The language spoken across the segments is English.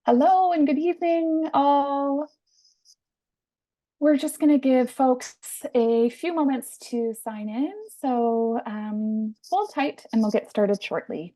Hello and good evening, all. We're just going to give folks a few moments to sign in. So hold tight and we'll get started shortly.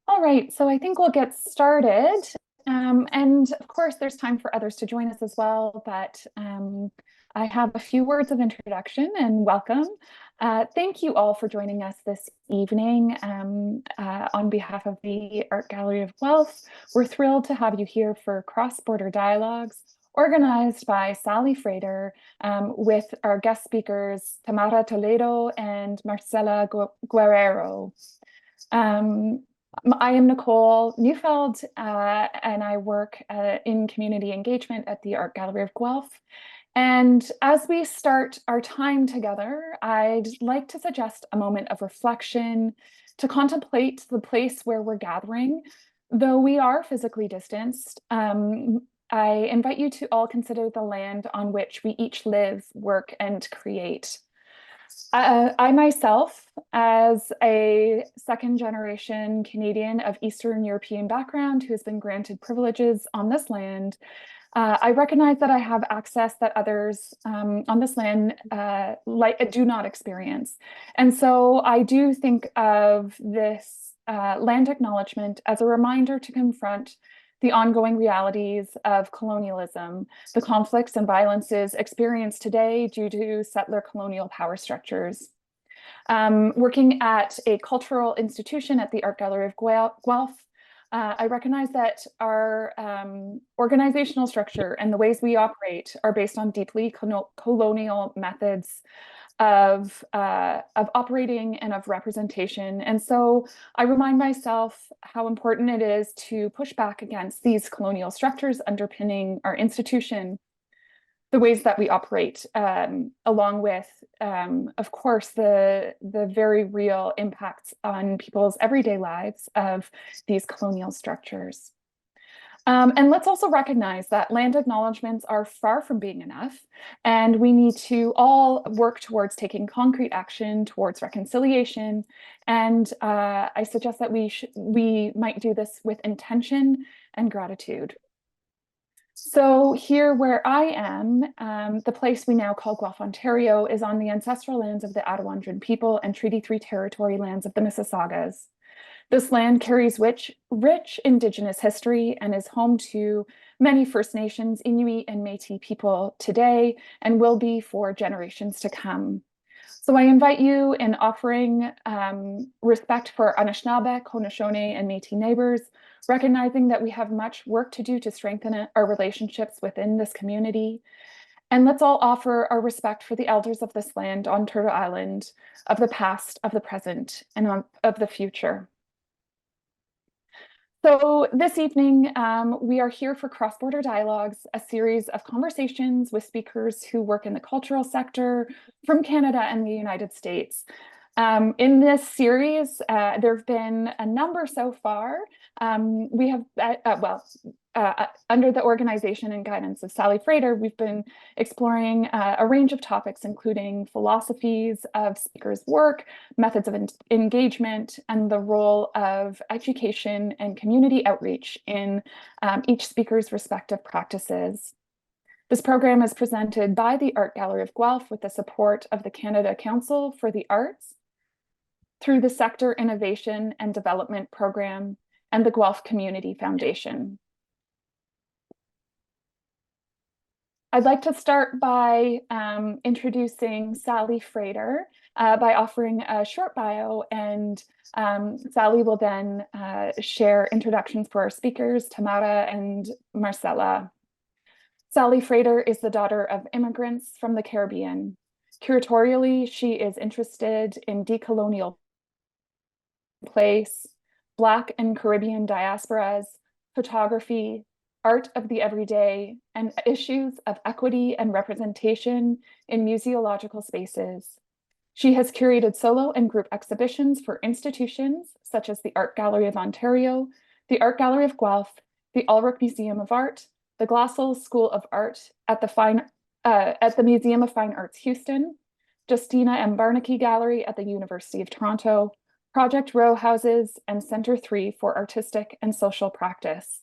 All right, so I think we'll get started. And of course, there's time for others to join us as well, but I have a few words of introduction and welcome. Thank you all for joining us this evening on behalf of the Art Gallery of Guelph. We're thrilled to have you here for Cross-Border Dialogues, organized by Sally Frater, with our guest speakers, Tamara Toledo and Marcela Guerrero. I am Nicole Neufeld, and I work in community engagement at the Art Gallery of Guelph. And as we start our time together, I'd like to suggest a moment of reflection to contemplate the place where we're gathering. Though we are physically distanced, I invite you to all consider the land on which we each live, work, and create. I myself, as a second generation Canadian of Eastern European background who has been granted privileges on this land, I recognize that I have access that others on this land do not experience. And so I do think of this land acknowledgement as a reminder to confront the ongoing realities of colonialism, the conflicts and violences experienced today due to settler colonial power structures. Working at a cultural institution at the Art Gallery of Guelph, I recognize that our organizational structure and the ways we operate are based on deeply colonial methods of operating and of representation. And so I remind myself how important it is to push back against these colonial structures underpinning our institution, the ways that we operate, along with, of course, the very real impacts on people's everyday lives of these colonial structures. And let's also recognize that land acknowledgements are far from being enough, and we need to all work towards taking concrete action towards reconciliation. And I suggest that we might do this with intention and gratitude. So here where I am, the place we now call Guelph, Ontario, is on the ancestral lands of the Attawandaron people and Treaty 3 territory lands of the Mississaugas. This land carries rich Indigenous history and is home to many First Nations, Inuit, and Métis people today and will be for generations to come. So I invite you in offering respect for Anishinaabe, Haudenosaunee, and Métis neighbors, recognizing that we have much work to do to strengthen our relationships within this community. And let's all offer our respect for the elders of this land on Turtle Island, of the past, of the present, and of the future. So this evening, we are here for Cross-Border Dialogues, a series of conversations with speakers who work in the cultural sector from Canada and the United States. In this series, there have been a number so far. We have, under the organization and guidance of Sally Frater, we've been exploring a range of topics, including philosophies of speakers' work, methods of engagement, and the role of education and community outreach in each speaker's respective practices. This program is presented by the Art Gallery of Guelph with the support of the Canada Council for the Arts through the Sector Innovation and Development Program and the Guelph Community Foundation. I'd like to start by introducing Sally Frater by offering a short bio, and Sally will then share introductions for our speakers, Tamara and Marcela. Sally Frater is the daughter of immigrants from the Caribbean. Curatorially, she is interested in decolonial place, Black and Caribbean diasporas, photography, art of the everyday, and issues of equity and representation in museological spaces. She has curated solo and group exhibitions for institutions such as the Art Gallery of Ontario, the Art Gallery of Guelph, the Ulrich Museum of Art, the Glassell School of Art at the Museum of Fine Arts Houston, Justina M. Barnaky Gallery at the University of Toronto, Project Row Houses, and Center 3 for Artistic and Social Practice.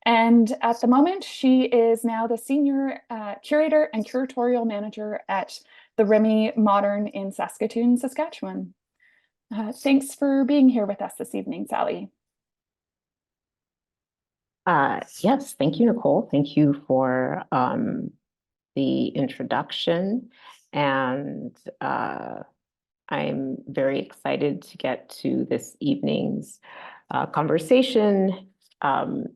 And at the moment, she is now the Senior Curator and Curatorial Manager at the Remy Modern in Saskatoon, Saskatchewan. Thanks for being here with us this evening, Sally. Yes, thank you, Nicole. Thank you for the introduction. And I'm very excited to get to this evening's conversation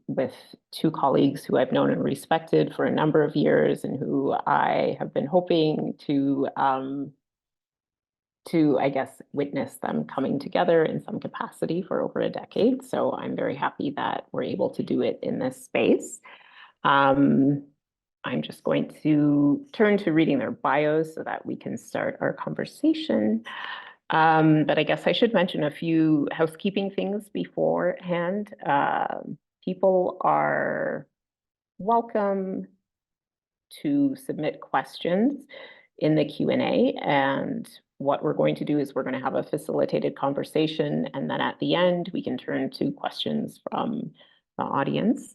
with two colleagues who I've known and respected for a number of years and who I have been hoping to, I guess, witness them coming together in some capacity for over a decade. So I'm very happy that we're able to do it in this space. I'm just going to turn to reading their bios so that we can start our conversation. But I guess I should mention a few housekeeping things beforehand. People are welcome to submit questions in the Q&A, and what we're going to do is we're going to have a facilitated conversation, and then at the end we can turn to questions from the audience.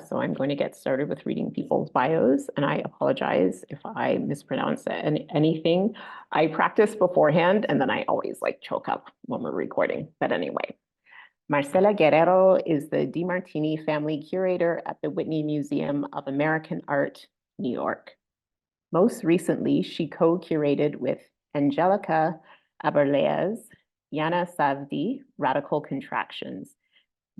So I'm going to get started with reading people's bios, and I apologize if I mispronounce anything. I practice beforehand, and then I always choke up when we're recording. But anyway, Marcela Guerrero is the DeMartini Family Curator at the Whitney Museum of American Art, New York. Most recently, she co-curated with Angelica Aberleas, Yana Savdi, Radical Contractions.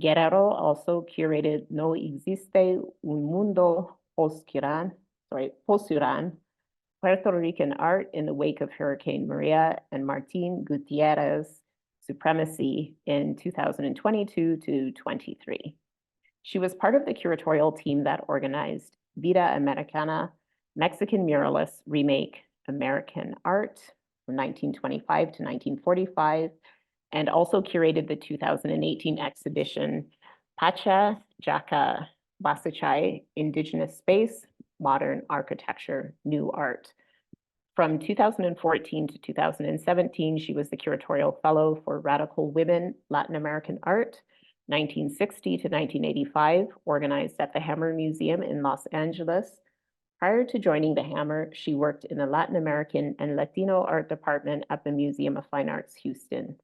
Guerrero also curated No Existe un Mundo Posturan, Puerto Rican art in the wake of Hurricane Maria, and Martin Gutierrez Supremacy in 2022 to 23. She was part of the curatorial team that organized Vida Americana, Mexican muralists remake American art from 1925 to 1945, and also curated the 2018 exhibition Pacha Jaka Basachai, Indigenous Space, Modern Architecture, New Art. From 2014 to 2017, she was the curatorial fellow for Radical Women Latin American Art, 1960 to 1985, organized at the Hammer Museum in Los Angeles. Prior to joining the Hammer, she worked in the Latin American and Latino art department at the Museum of Fine Arts, Houston.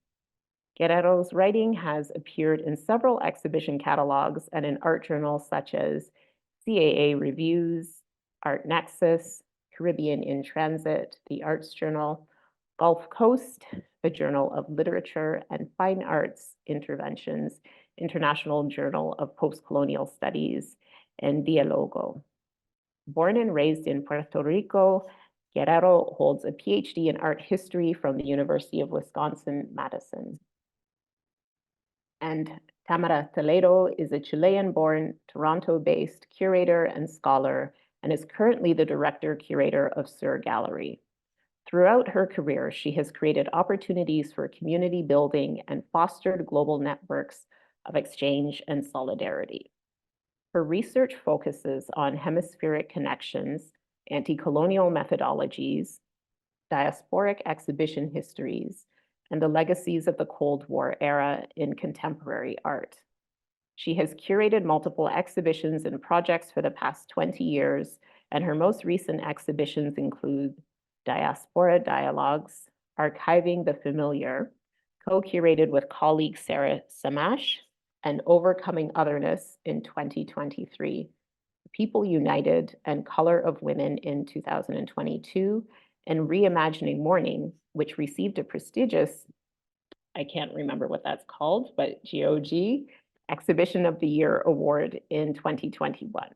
Guerrero's writing has appeared in several exhibition catalogs and in art journals such as CAA Reviews, Art Nexus, Caribbean in Transit, The Arts Journal, Gulf Coast, the Journal of Literature and Fine Arts Interventions, International Journal of Postcolonial Studies, and Dialogo. Born and raised in Puerto Rico, Guerrero holds a PhD in art history from the University of Wisconsin-Madison. And Tamara Toledo is a Chilean-born, Toronto-based curator and scholar, and is currently the director-curator of Sur Gallery. Throughout her career, she has created opportunities for community building and fostered global networks of exchange and solidarity. Her research focuses on hemispheric connections, anti-colonial methodologies, diasporic exhibition histories, and the legacies of the Cold War era in contemporary art. She has curated multiple exhibitions and projects for the past 20 years, and her most recent exhibitions include Diaspora Dialogues, Archiving the Familiar, co-curated with colleague Sarah Samash, and Overcoming Otherness in 2023. People United and Color of Women in 2022, and Reimagining Mourning, which received a prestigious, I can't remember what that's called, but GOG, Exhibition of the Year Award in 2021.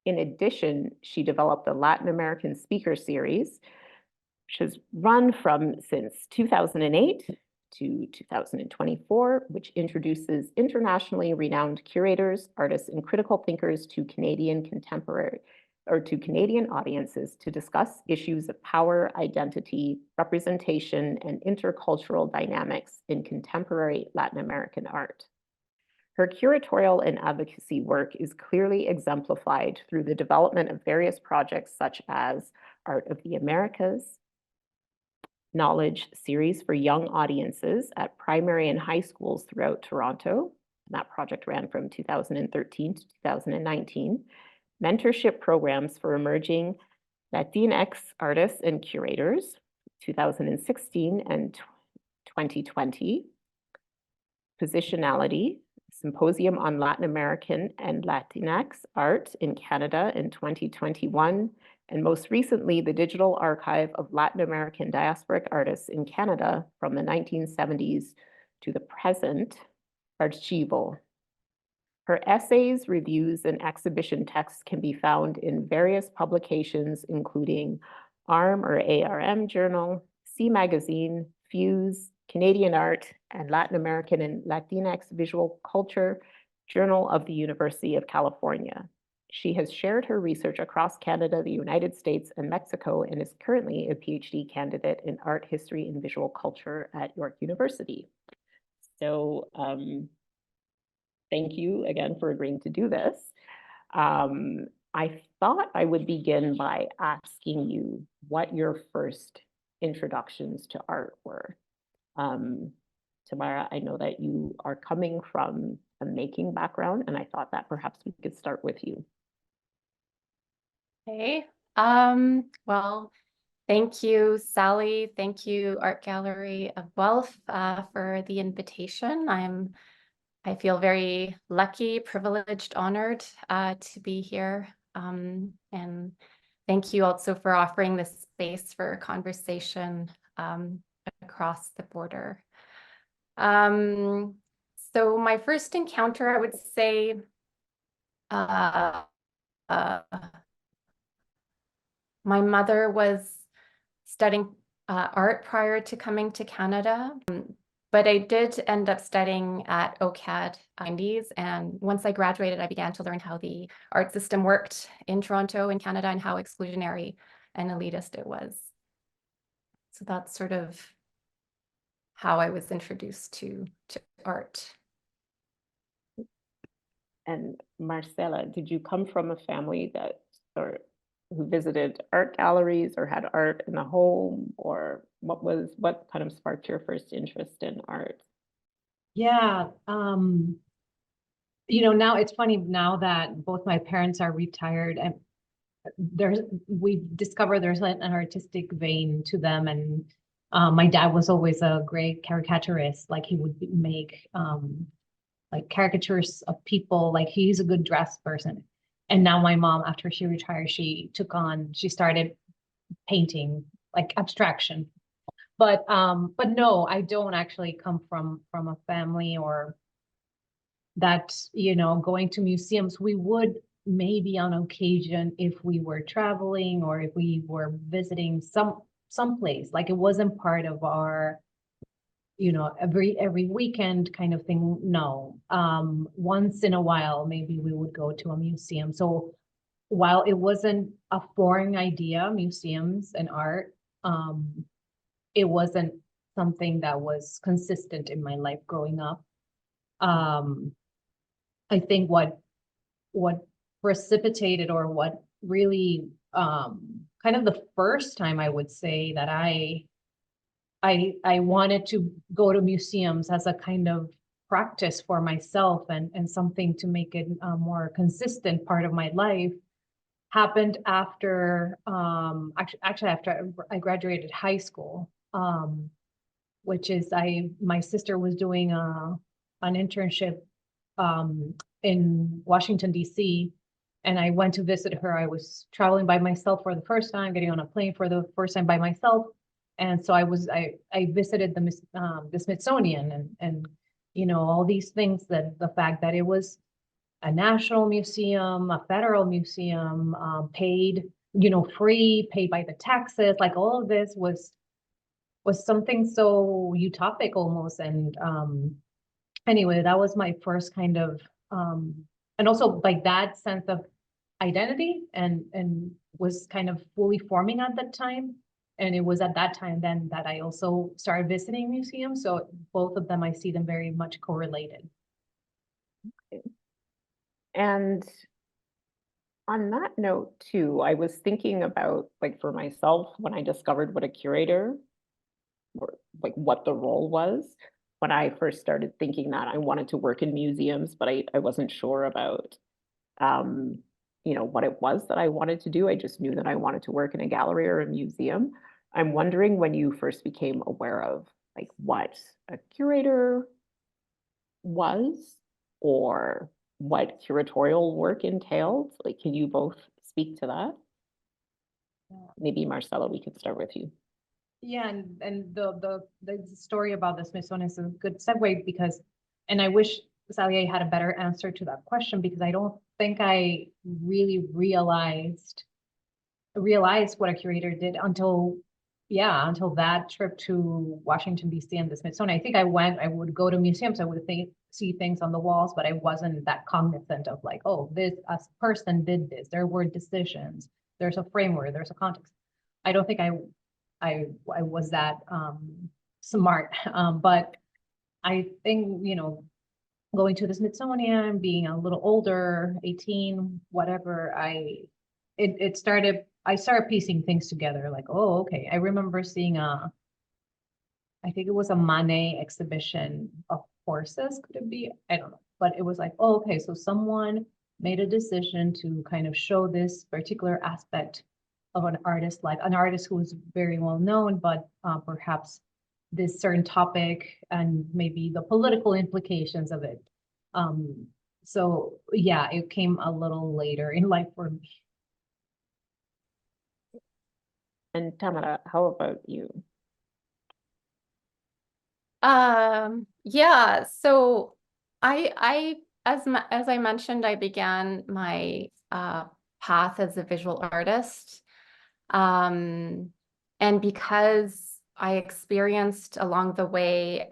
In addition, she developed the Latin American Speaker Series, which has run since 2008 to 2024, which introduces internationally renowned curators, artists, and critical thinkers to Canadian audiences to discuss issues of power, identity, representation, and intercultural dynamics in contemporary Latin American art. Her curatorial and advocacy work is clearly exemplified through the development of various projects such as Art of the Americas, Knowledge series for young audiences at primary and high schools throughout Toronto. That project ran from 2013 to 2019. Mentorship programs for emerging Latinx artists and curators, 2016 and 2020. Positionality, Symposium on Latin American and Latinx Art in Canada in 2021. And most recently, the Digital Archive of Latin American Diasporic Artists in Canada from the 1970s to the present, Archivo. Her essays, reviews, and exhibition texts can be found in various publications, including ARM or ARM Journal, C Magazine, Fuse, Canadian Art, and Latin American and Latinx Visual Culture, Journal of the University of California. She has shared her research across Canada, the United States, and Mexico, and is currently a PhD candidate in art history and visual culture at York University. So thank you again for agreeing to do this. I thought I would begin by asking you what your first introductions to art were. Tamara, I know that you are coming from a making background, and I thought that perhaps we could start with you. Okay. Well, thank you, Sally. Thank you, Art Gallery of Guelph, for the invitation. I feel very lucky, privileged, honored to be here. And thank you also for offering this space for conversation across the border. So my first encounter, I would say, my mother was studying art prior to coming to Canada, but I did end up studying at OCAD 90s. And once I graduated, I began to learn how the art system worked in Toronto and Canada and how exclusionary and elitist it was. So that's sort of how I was introduced to art. And Marcela, did you come from a family who visited art galleries or had art in the home, or what kind of sparked your first interest in art? Yeah, now it's funny now that both my parents are retired, and we discovered there's an artistic vein to them. And my dad was always a great caricaturist. Like he would make like caricatures of people. Like he's a good dressed person. And now my mom, after she retired, she started painting like abstraction. But no, I don't actually come from a family or that, going to museums. We would maybe on occasion if we were traveling or if we were visiting some place. Like it wasn't part of our, every weekend kind of thing. No. Once in a while, maybe we would go to a museum. So while it wasn't a foreign idea, museums and art, it wasn't something that was consistent in my life growing up. I think what precipitated or what really kind of the first time I would say that I wanted to go to museums as a kind of practice for myself and something to make it a more consistent part of my life happened after actually after I graduated high school, which is my sister was doing an internship in Washington, D.C. and I went to visit her. I was traveling by myself for the first time, getting on a plane for the first time by myself. And so I visited the Smithsonian and you know, all these things, that the fact that it was a national museum, a federal museum, paid, you know, free, paid by the taxes, like all of this was something so utopic almost. And anyway, that was my first kind of and also like that sense of identity and was kind of fully forming at that time. And it was at that time then that I also started visiting museums. So both of them, I see them very much correlated. And on that note too, I was thinking about, like, for myself, when I discovered what a curator, or like what the role was, when I first started thinking that I wanted to work in museums, but I wasn't sure about, you know, what it was that I wanted to do. I just knew that I wanted to work in a gallery or a museum. I'm wondering when you first became aware of like what a curator was, or what curatorial work entailed. Like, can you both speak to that? Maybe Marcela, we could start with you. Yeah, and the story about the Smithsonian is a good segue because, and I wish Sally had a better answer to that question, because I don't think I really realized what a curator did until that trip to Washington, D.C. and the Smithsonian. I think I would go to museums, I would see things on the walls, but I wasn't that cognizant of like, oh, this person did this, there were decisions, there's a framework, there's a context. I don't think I was that smart, but I think, you know, going to the Smithsonian, being a little older, 18, whatever, I started piecing things together, like, oh, okay. I remember seeing I think it was a Manet exhibition of horses, could it be? I don't know. But it was like, oh, okay, so someone made a decision to kind of show this particular aspect of an artist, like an artist who was very well known, but perhaps this certain topic and maybe the political implications of it. So yeah, it came a little later in life for me. And Tamara, how about you? Yeah, so as I mentioned, I began my path as a visual artist. And because I experienced along the way,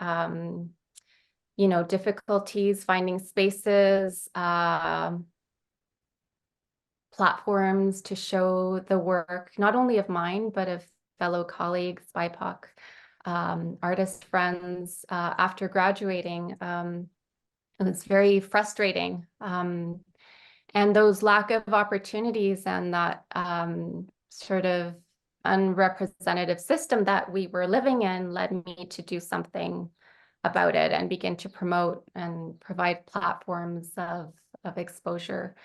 you know, difficulties finding spaces, platforms to show the work, not only of mine, but of fellow colleagues, BIPOC, artist friends, after graduating, it was very frustrating. And those lack of opportunities and that sort of unrepresentative system that we were living in led me to do something about it and begin to promote and provide platforms of exposure.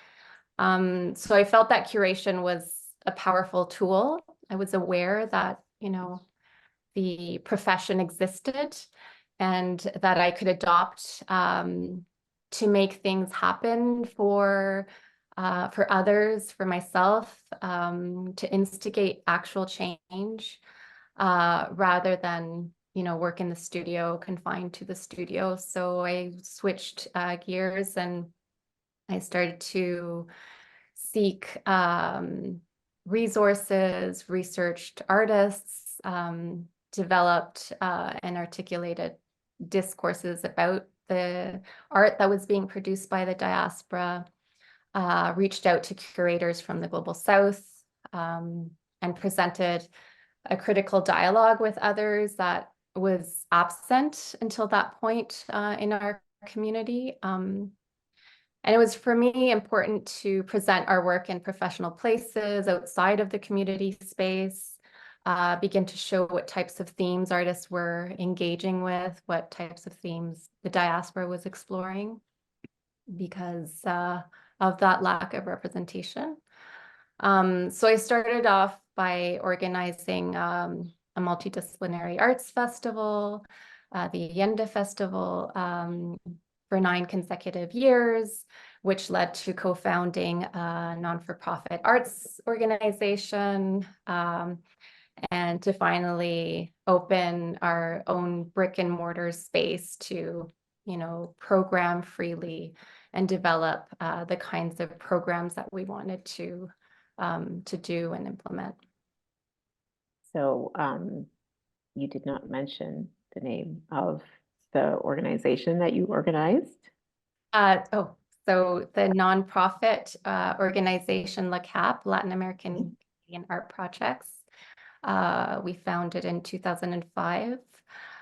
So I felt that curation was a powerful tool. I was aware that, you know, the profession existed and that I could adopt to make things happen for others, for myself, to instigate actual change, rather than, you know, work in the studio, confined to the studio. So I switched gears and I started to seek resources, researched artists, developed and articulated discourses about the art that was being produced by the diaspora, reached out to curators from the Global South, and presented a critical dialogue with others that was absent until that point in our community. And it was, for me, important to present our work in professional places outside of the community space, begin to show what types of themes artists were engaging with, what types of themes the diaspora was exploring, because of that lack of representation. So I started off by organizing a multidisciplinary arts festival, the Allende Festival, for 9 consecutive years, which led to co-founding a non-for-profit arts organization, and to finally open our own brick and mortar space to, program freely and develop the kinds of programs that we wanted to do and implement. So you did not mention the name of the organization that you organized. So the nonprofit organization LACAP, Latin American Canadian Art Projects, we founded in 2005.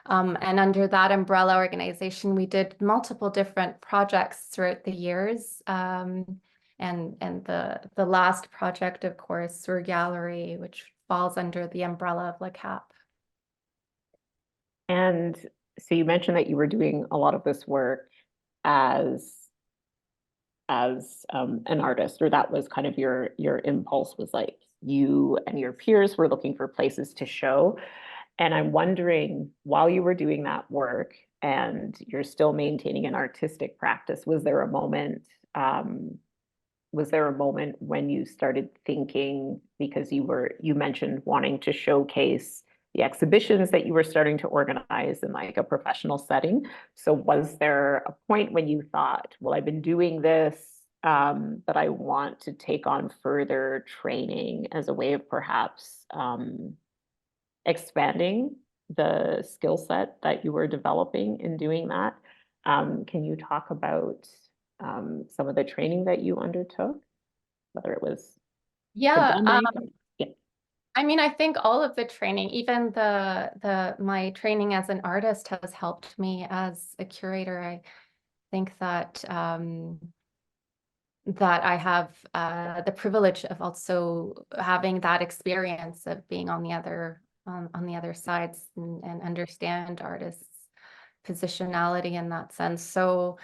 And under that umbrella organization, we did multiple different projects throughout the years. And the last project, of course, Sur Gallery, which falls under the umbrella of LACAP. And so you mentioned that you were doing a lot of this work as an artist, or that was kind of your impulse, was like you and your peers were looking for places to show. And I'm wondering, while you were doing that work and you're still maintaining an artistic practice, was there a moment when you started thinking, because you mentioned wanting to showcase the exhibitions that you were starting to organize in like a professional setting. So was there a point when you thought, well, I've been doing this, but I want to take on further training as a way of perhaps expanding the skill set that you were developing in doing that? Can you talk about some of the training that you undertook, whether it was pandemic? I mean, I think all of the training, even my training as an artist, has helped me as a curator. I think that that I have the privilege of also having that experience of being on the other sides and understand artists' positionality in that sense. So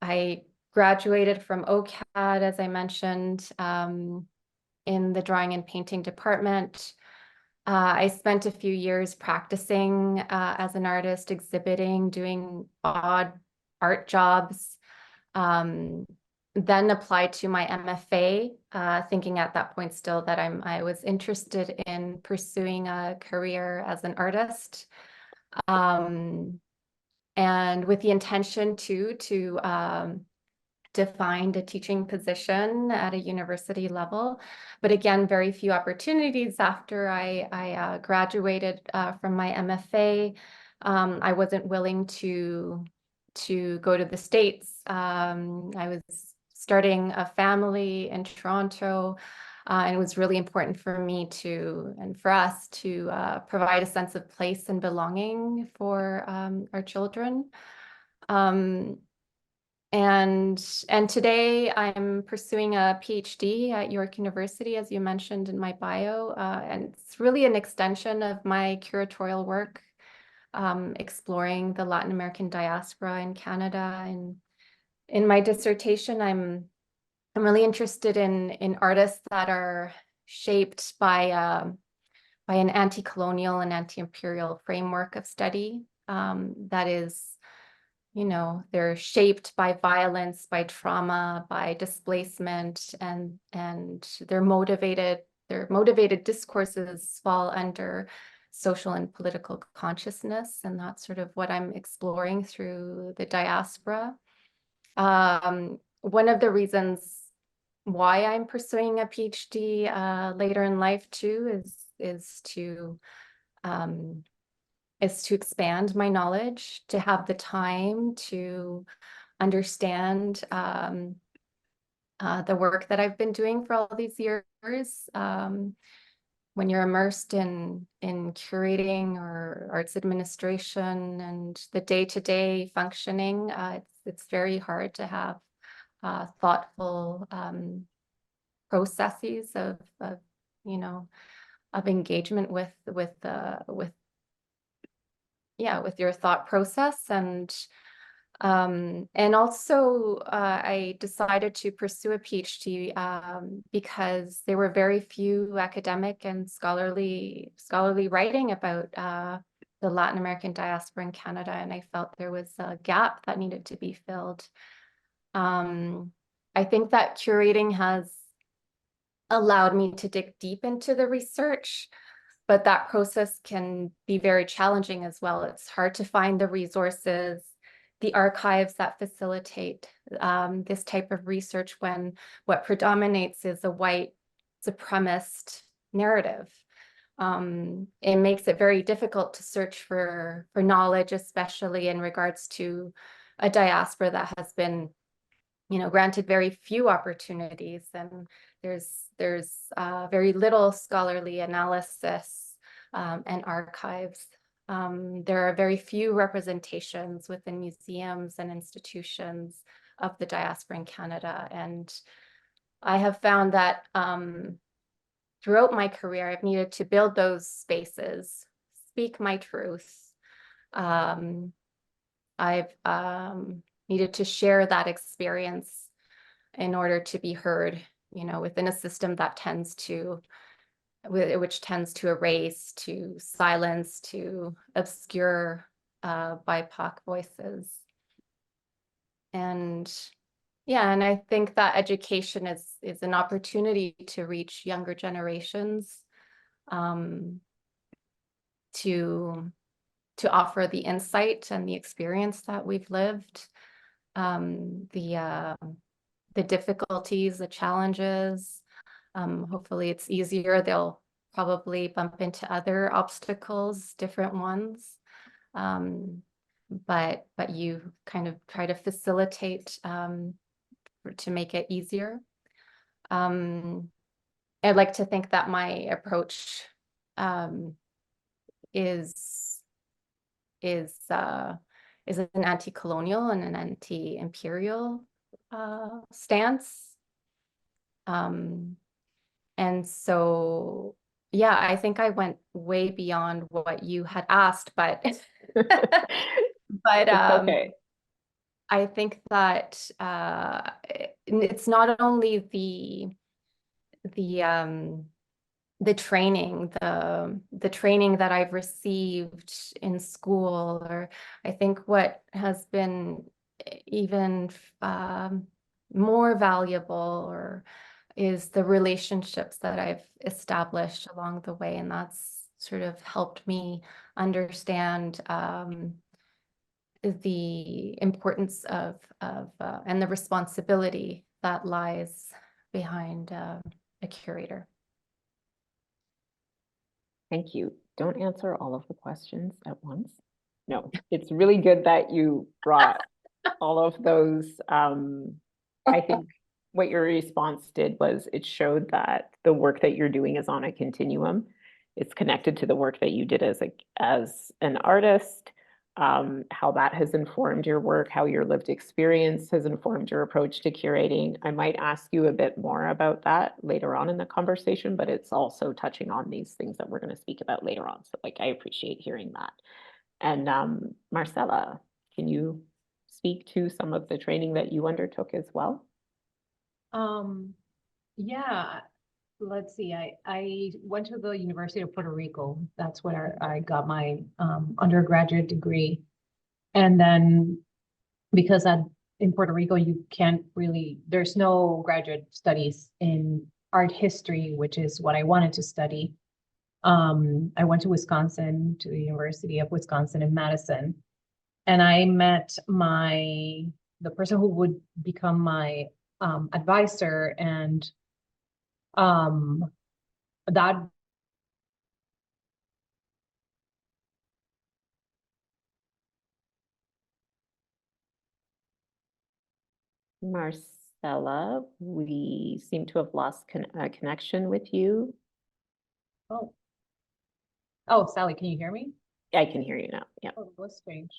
I graduated from OCAD, as I mentioned, in the drawing and painting department. I spent a few years practicing as an artist, exhibiting, doing odd art jobs, then applied to my MFA, thinking at that point still that I was interested in pursuing a career as an artist, and with the intention to find a teaching position at a university level. But again, very few opportunities after I graduated from my MFA. I wasn't willing to go to the States. I was starting a family in Toronto, and it was really important for me and for us to provide a sense of place and belonging for our children. And today I'm pursuing a PhD at York University, as you mentioned in my bio, and it's really an extension of my curatorial work, exploring the Latin American diaspora in Canada. And in my dissertation, I'm really interested in artists that are shaped by an anti-colonial and anti-imperial framework of study, that is, they're shaped by violence, by trauma, by displacement, and their motivated discourses fall under social and political consciousness. And that's sort of what I'm exploring through the diaspora. One of the reasons why I'm pursuing a PhD later in life too is to expand my knowledge, to have the time to understand the work that I've been doing for all these years. When you're immersed in curating or arts administration and the day-to-day functioning, it's very hard to have thoughtful processes of engagement with your thought process. And also I decided to pursue a PhD because there were very few academic and scholarly writing about the Latin American diaspora in Canada, and I felt there was a gap that needed to be filled. I think that curating has allowed me to dig deep into the research, but that process can be very challenging as well. It's hard to find the resources, the archives that facilitate this type of research when what predominates is a white supremacist narrative. It makes it very difficult to search for knowledge, especially in regards to a diaspora that has been, granted very few opportunities, and there's very little scholarly analysis and archives. There are very few representations within museums and institutions of the diaspora in Canada, and I have found that throughout my career, I've needed to build those spaces, speak my truth. I've needed to share that experience in order to be heard, within a system that which tends to erase, to silence, to obscure BIPOC voices. And yeah, and I think that education is an opportunity to reach younger generations, to offer the insight and the experience that we've lived, the difficulties, the challenges. Hopefully it's easier. They'll probably bump into other obstacles, different ones. But you kind of try to facilitate to make it easier. I'd like to think that my approach is an anti-colonial and an anti-imperial stance. And so, yeah, I think I went way beyond what you had asked, but Okay. I think that it's not only the training, the training that I've received in school, or I think what has been even more valuable is the relationships that I've established along the way, and that's sort of helped me understand the importance of and the responsibility that lies behind a curator. Thank you. Don't answer all of the questions at once. No, it's really good that you brought all of those. I think what your response did was it showed that the work that you're doing is on a continuum. It's connected to the work that you did as an artist, how that has informed your work, how your lived experience has informed your approach to curating. I might ask you a bit more about that later on in the conversation, but it's also touching on these things that we're going to speak about later on. So I appreciate hearing that. And Marcela, can you speak to some of the training that you undertook as well? Yeah, let's see. I went to the University of Puerto Rico. That's where I got my undergraduate degree. And then because in Puerto Rico, you can't really, there's no graduate studies in art history, which is what I wanted to study. I went to Wisconsin, to the University of Wisconsin in Madison, and I met the person who would become my advisor, and that Marcela, we seem to have lost a connection with you. oh, Sally, can you hear me? I can hear you now. Yeah. Oh, that's strange.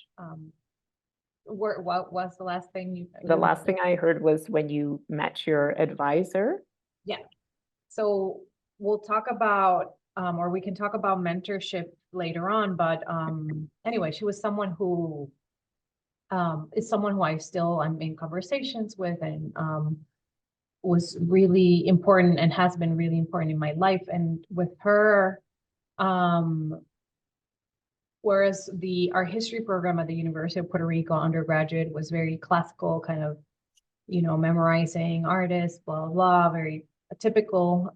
What was the last thing you? The last thing I heard was when you met your advisor. Yeah. So we'll talk about, or we can talk about mentorship later on, but anyway, she was someone who is someone who I'm in conversations with, and was really important and has been really important in my life. And with her, whereas the art history program at the University of Puerto Rico undergraduate was very classical, kind of memorizing artists, blah, blah, blah, very typical.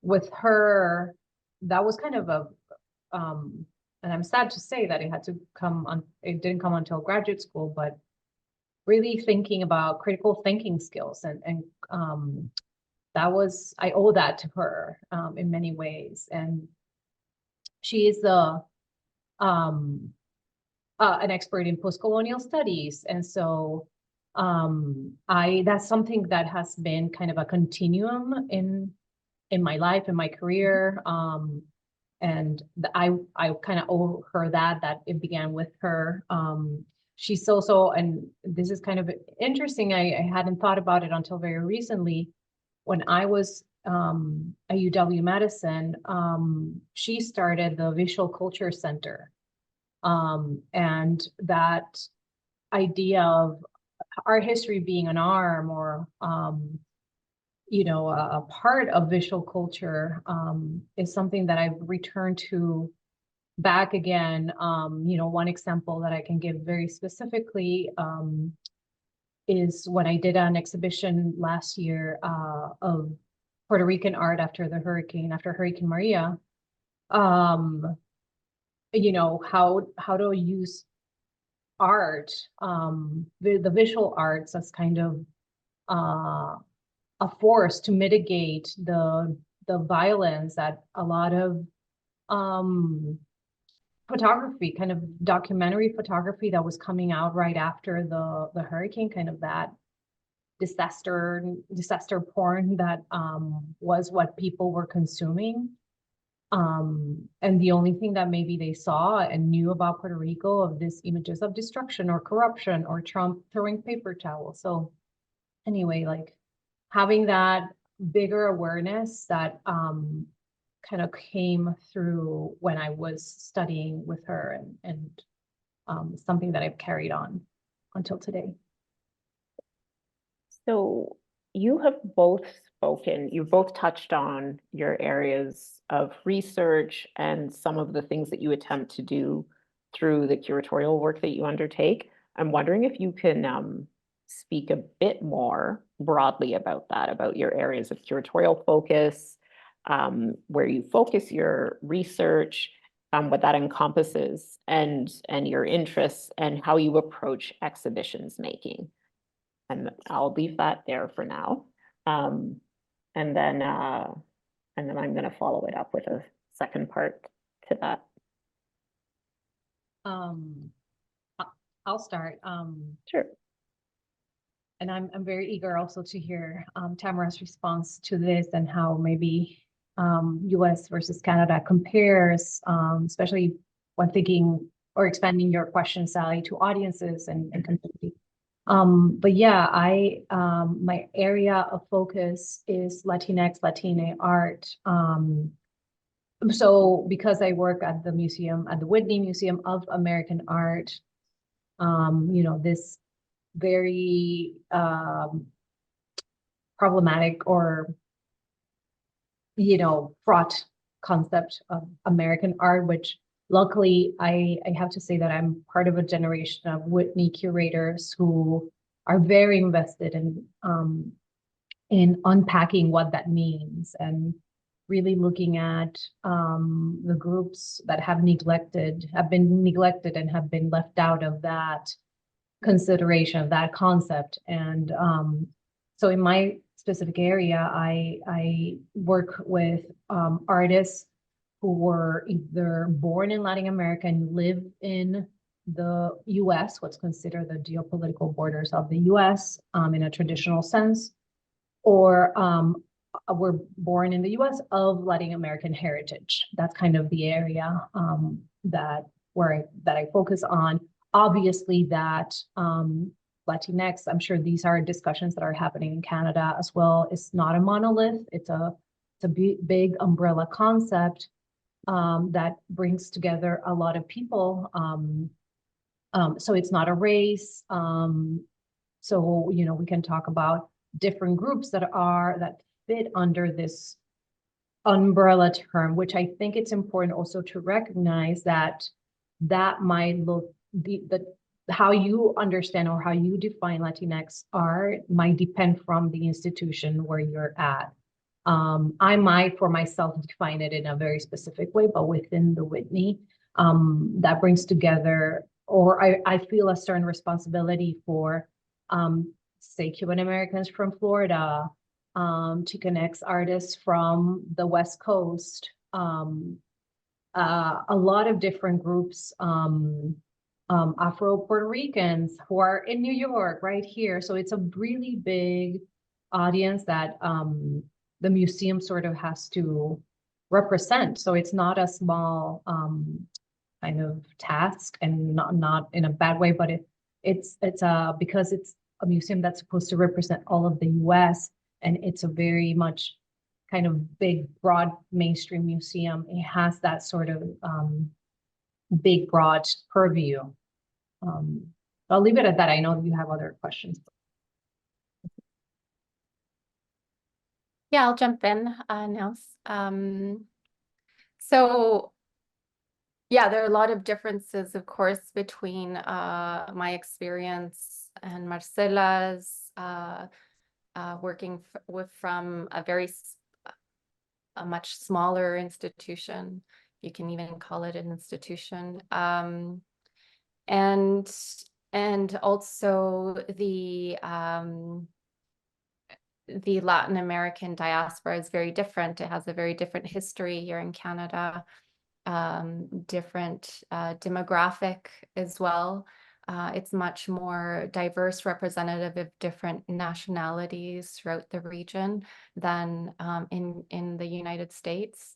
With her, that was kind of and I'm sad to say that it didn't come until graduate school, but really thinking about critical thinking skills and I owe that to her in many ways. And she is an expert in post-colonial studies. And so that's something that has been kind of a continuum in my life, in my career. And I kind of owe her that it began with her. She's also, and this is kind of interesting, I hadn't thought about it until very recently. When I was at UW-Madison, she started the Visual Culture Center. And that idea of art history being an arm or, a part of visual culture is something that I've returned to back again. One example that I can give very specifically is when I did an exhibition last year of Puerto Rican art after Hurricane Maria. How to use art, the visual arts as kind of a force to mitigate the violence that a lot of photography, kind of documentary photography that was coming out right after the hurricane, kind of that disaster porn that was what people were consuming. And the only thing that maybe they saw and knew about Puerto Rico of these images of destruction or corruption or Trump throwing paper towels. So anyway, like having that bigger awareness that kind of came through when I was studying with her and something that I've carried on until today. So you've both touched on your areas of research and some of the things that you attempt to do through the curatorial work that you undertake. I'm wondering if you can speak a bit more broadly about that, about your areas of curatorial focus, where you focus your research, what that encompasses, and your interests, and how you approach exhibitions making. And I'll leave that there for now. And then I'm going to follow it up with a second part to that. I'll start. Sure. And I'm very eager also to hear Tamara's response to this and how maybe US versus Canada compares, especially when thinking or expanding your question, Sally, to audiences and community. But yeah, my area of focus is Latinx, Latina art. So because I work at the museum, at the Whitney Museum of American Art, this very problematic or, fraught concept of American art, which luckily I have to say that I'm part of a generation of Whitney curators who are very invested in unpacking what that means and really looking at the groups that have been neglected and have been left out of that consideration, that concept. And so in my specific area, I work with artists who were either born in Latin America and live in the US, what's considered the geopolitical borders of the US in a traditional sense, or were born in the US of Latin American heritage. That's kind of the area that I focus on. Obviously that Latinx, I'm sure these are discussions that are happening in Canada as well. It's not a monolith. It's a big umbrella concept that brings together a lot of people. So it's not a race. So, we can talk about different groups that fit under this umbrella term, which I think it's important also to recognize that might look, the how you understand or how you define Latinx art might depend from the institution where you're at. I might, for myself, define it in a very specific way, but within the Whitney, that brings together, or I feel a certain responsibility for, say, Cuban Americans from Florida, Chicanx artists from the West Coast, a lot of different groups, Afro-Puerto Ricans who are in New York, right here. So it's a really big audience that the museum sort of has to represent. So it's not a small kind of task, and not in a bad way, but it's because it's a museum that's supposed to represent all of the US, and it's a very much kind of big, broad mainstream museum. It has that sort of big, broad purview. I'll leave it at that. I know you have other questions. Yeah, I'll jump in, Nels. So yeah, there are a lot of differences, of course, between my experience and Marcela's, working from a much smaller institution. You can even call it an institution. And also the Latin American diaspora is very different. It has a very different history here in Canada, different demographic as well. It's much more diverse, representative of different nationalities throughout the region than in the United States.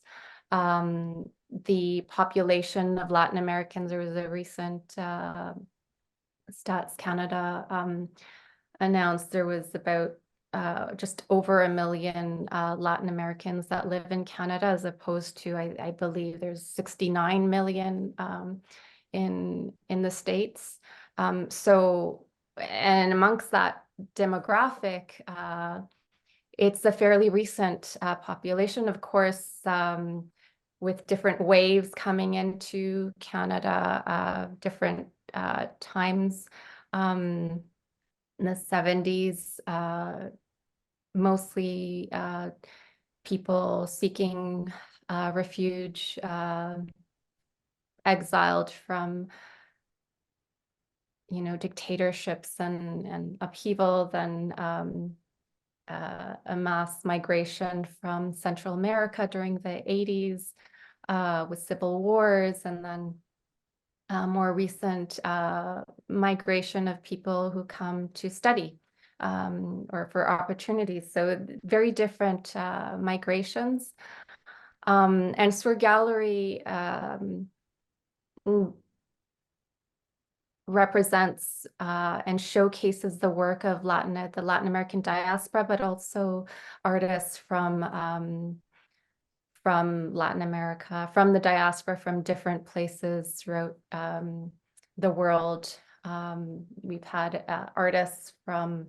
The population of Latin Americans, there was a recent Stats Canada announced there was about just over 1 million Latin Americans that live in Canada, as opposed to, I believe there's 69 million in the States. So, and amongst that demographic, it's a fairly recent population, of course, with different waves coming into Canada, different times. In the 70s, mostly people seeking refuge, exiled from, dictatorships and upheaval, then a mass migration from Central America during the 80s with civil wars, and then more recent migration of people who come to study or for opportunities. So very different migrations. And Sur Gallery represents and showcases the work of the Latin American diaspora, but also artists from Latin America, from the diaspora, from different places throughout the world. We've had artists from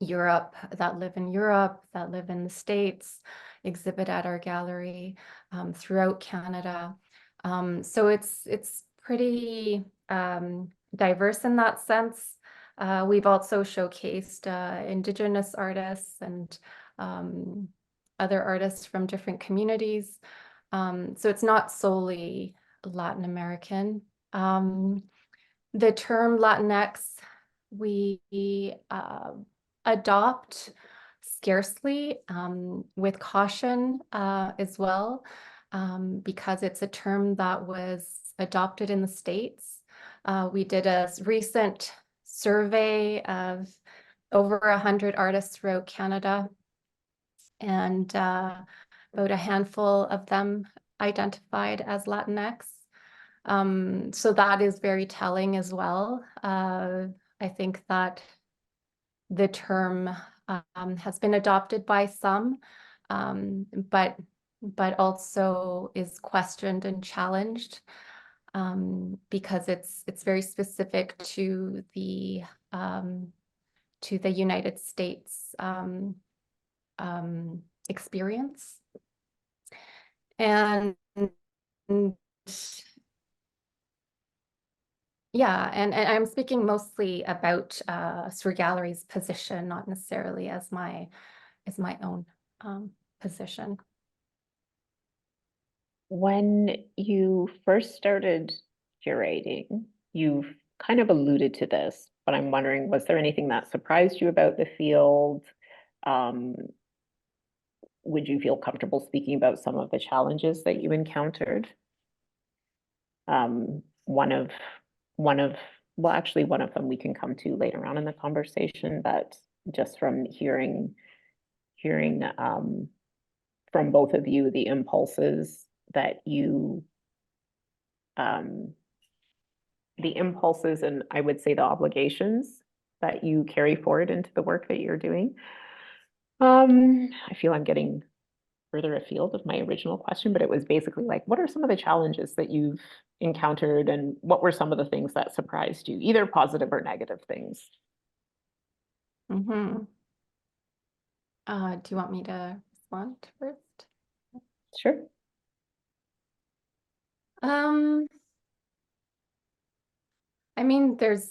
Europe that live in Europe, that live in the States, exhibit at our gallery throughout Canada. So it's pretty diverse in that sense. We've also showcased Indigenous artists and other artists from different communities. So it's not solely Latin American. The term Latinx, we adopt scarcely, with caution as well, because it's a term that was adopted in the States. We did a recent survey of over 100 artists throughout Canada, and about a handful of them identified as Latinx. So that is very telling as well. I think that the term has been adopted by some, but also is questioned and challenged, because it's very specific to the United States experience. And Yeah, and I'm speaking mostly about Sur Gallery's position, not necessarily as my own position. When you first started curating, you've kind of alluded to this, but I'm wondering, was there anything that surprised you about the field? Um, would you feel comfortable speaking about some of the challenges that you encountered? One of, well, actually, one of them we can come to later on in the conversation, but just from hearing from both of you, the impulses that you, the impulses and I would say the obligations that you carry forward into the work that you're doing. I feel I'm getting further afield of my original question, but it was basically like, what are some of the challenges that you've encountered and what were some of the things that surprised you, either positive or negative things? Mm-hmm. Do you want me to respond first? Sure. I mean, there's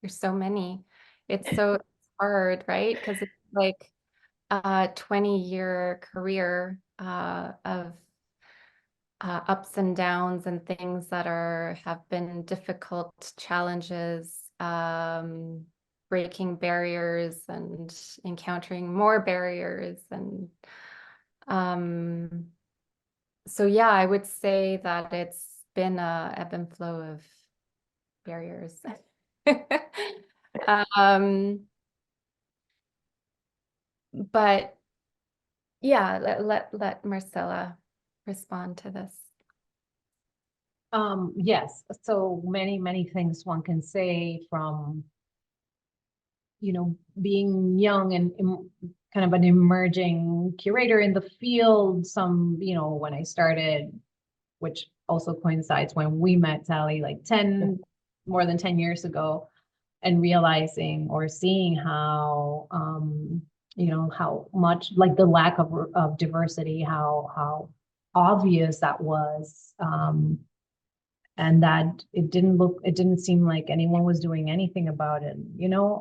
so many. It's so hard, right? Because it's like a 20-year career of ups and downs and things that have been difficult challenges, breaking barriers and encountering more barriers. And so, yeah, I would say that it's been a ebb and flow of barriers. But yeah, let Marcela respond to this. Yes, so many things one can say from, being young and kind of an emerging curator in the field. Some, when I started, which also coincides when we met, Sally, like more than 10 years ago, and realizing or seeing how, how much like the lack of diversity, how obvious that was. And that it didn't seem like anyone was doing anything about it.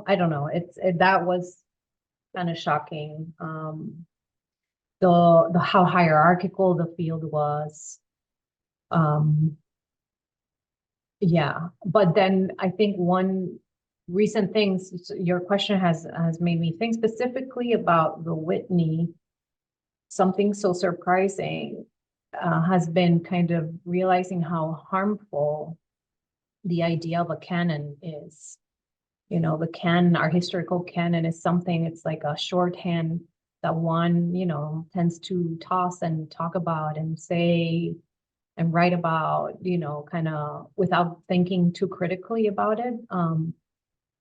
I don't know. That was kind of shocking. The how hierarchical the field was. Yeah, but then I think one recent things, your question has made me think specifically about the Whitney. Something so surprising has been kind of realizing how harmful the idea of a canon is. The canon, our historical canon, is something, it's like a shorthand that one, tends to toss and talk about and say and write about, kind of without thinking too critically about it.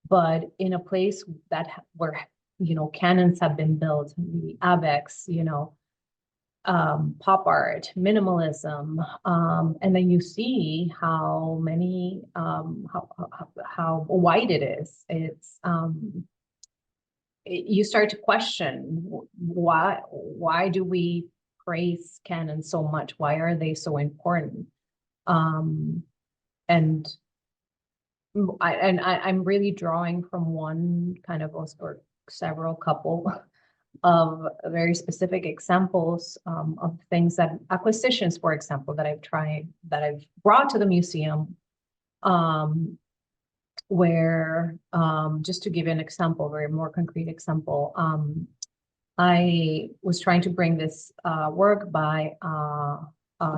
But in a place where, canons have been built, the ABEX, pop art, minimalism, and then you see how many, how wide it is. You start to question why do we praise canon so much? Why are they so important? And I'm really drawing from one kind of, or several couple of very specific examples of things acquisitions, for example, that I've brought to the museum, where, just to give an example, a very more concrete example, I was trying to bring this work by a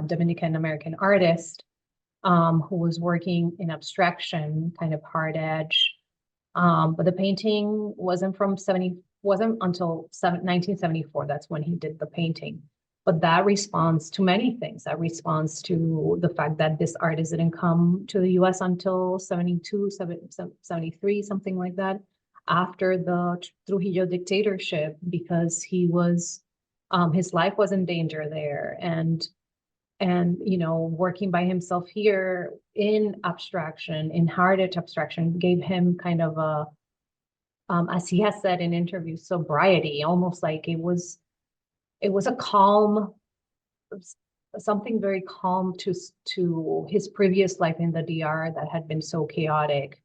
Dominican American artist who was working in abstraction, kind of hard edge. But the painting wasn't until 1974. That's when he did the painting. But that responds to many things. That responds to the fact that this artist didn't come to the US until 72, 73, something like that, after the Trujillo dictatorship, because he was, his life was in danger there. And working by himself here in abstraction, in hard edge abstraction, gave him kind of a, as he has said in interviews, sobriety, almost like it was a calm something very calm to his previous life in the DR that had been so chaotic.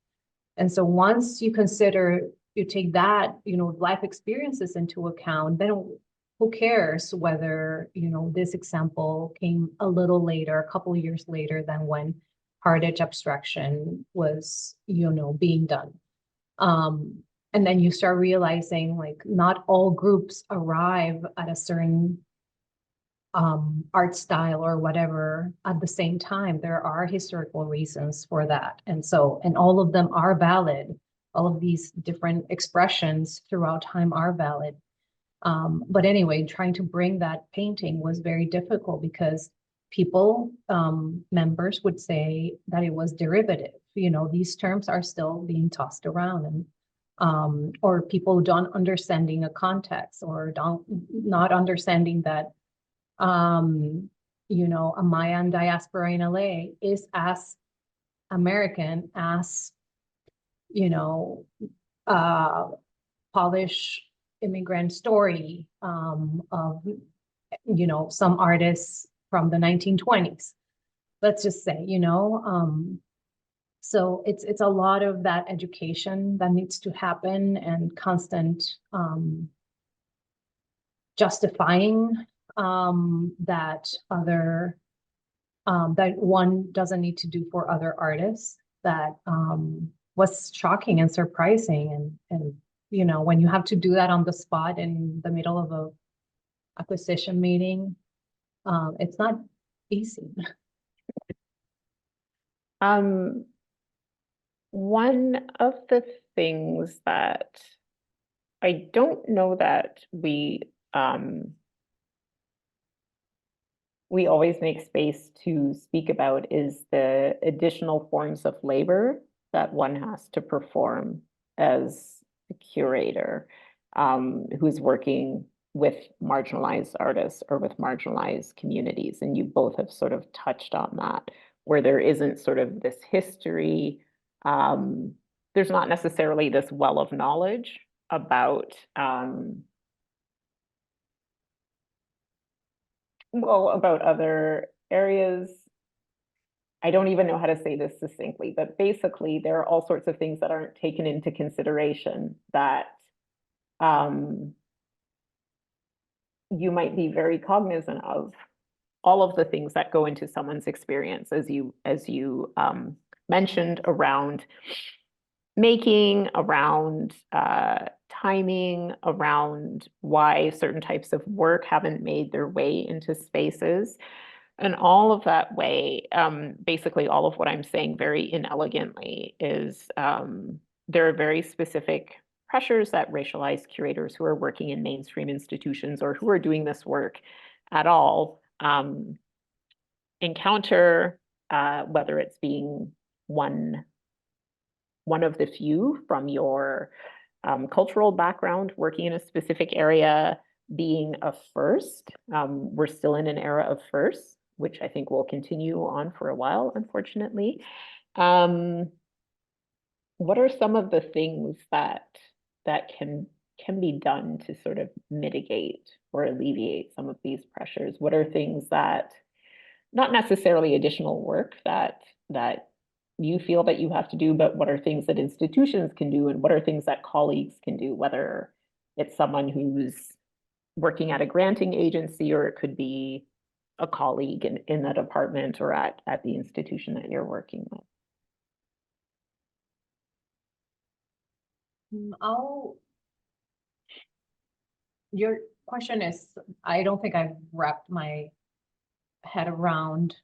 And so once you take that, life experiences into account, then who cares whether, this example came a little later, a couple of years later than when heritage abstraction was, being done. And then you start realizing like not all groups arrive at a certain art style or whatever at the same time. There are historical reasons for that. And all of them are valid. All of these different expressions throughout time are valid. But anyway, trying to bring that painting was very difficult because people, members would say that it was derivative. These terms are still being tossed around, and or people don't understanding a context or not understanding that a Mayan diaspora in LA is as American as, Polish immigrant story of, some artists from the 1920s, let's just say, so it's a lot of that education that needs to happen and constant justifying that one doesn't need to do for other artists. That was shocking and surprising, and when you have to do that on the spot in the middle of a acquisition meeting, it's not easy. One of the things that I don't know that we always make space to speak about is the additional forms of labor that one has to perform as a curator who's working with marginalized artists or with marginalized communities. And you both have sort of touched on that, where there isn't sort of this history. There's not necessarily this well of knowledge about about other areas. I don't even know how to say this succinctly, but basically there are all sorts of things that aren't taken into consideration that you might be very cognizant of. All of the things that go into someone's experience, as you mentioned, around making, around timing, around why certain types of work haven't made their way into spaces. And all of that way, basically all of what I'm saying very inelegantly is there are very specific pressures that racialized curators who are working in mainstream institutions or who are doing this work at all encounter, whether it's being one of the few from your cultural background working in a specific area, being a first. We're still in an era of firsts, which I think will continue on for a while, unfortunately. What are some of the things that can be done to sort of mitigate or alleviate some of these pressures? What are things that, not necessarily additional work that you feel that you have to do, but what are things that institutions can do, and what are things that colleagues can do, whether it's someone who's working at a granting agency, or it could be a colleague in the department or at the institution that you're working with? Your question is, I don't think I've wrapped my head around,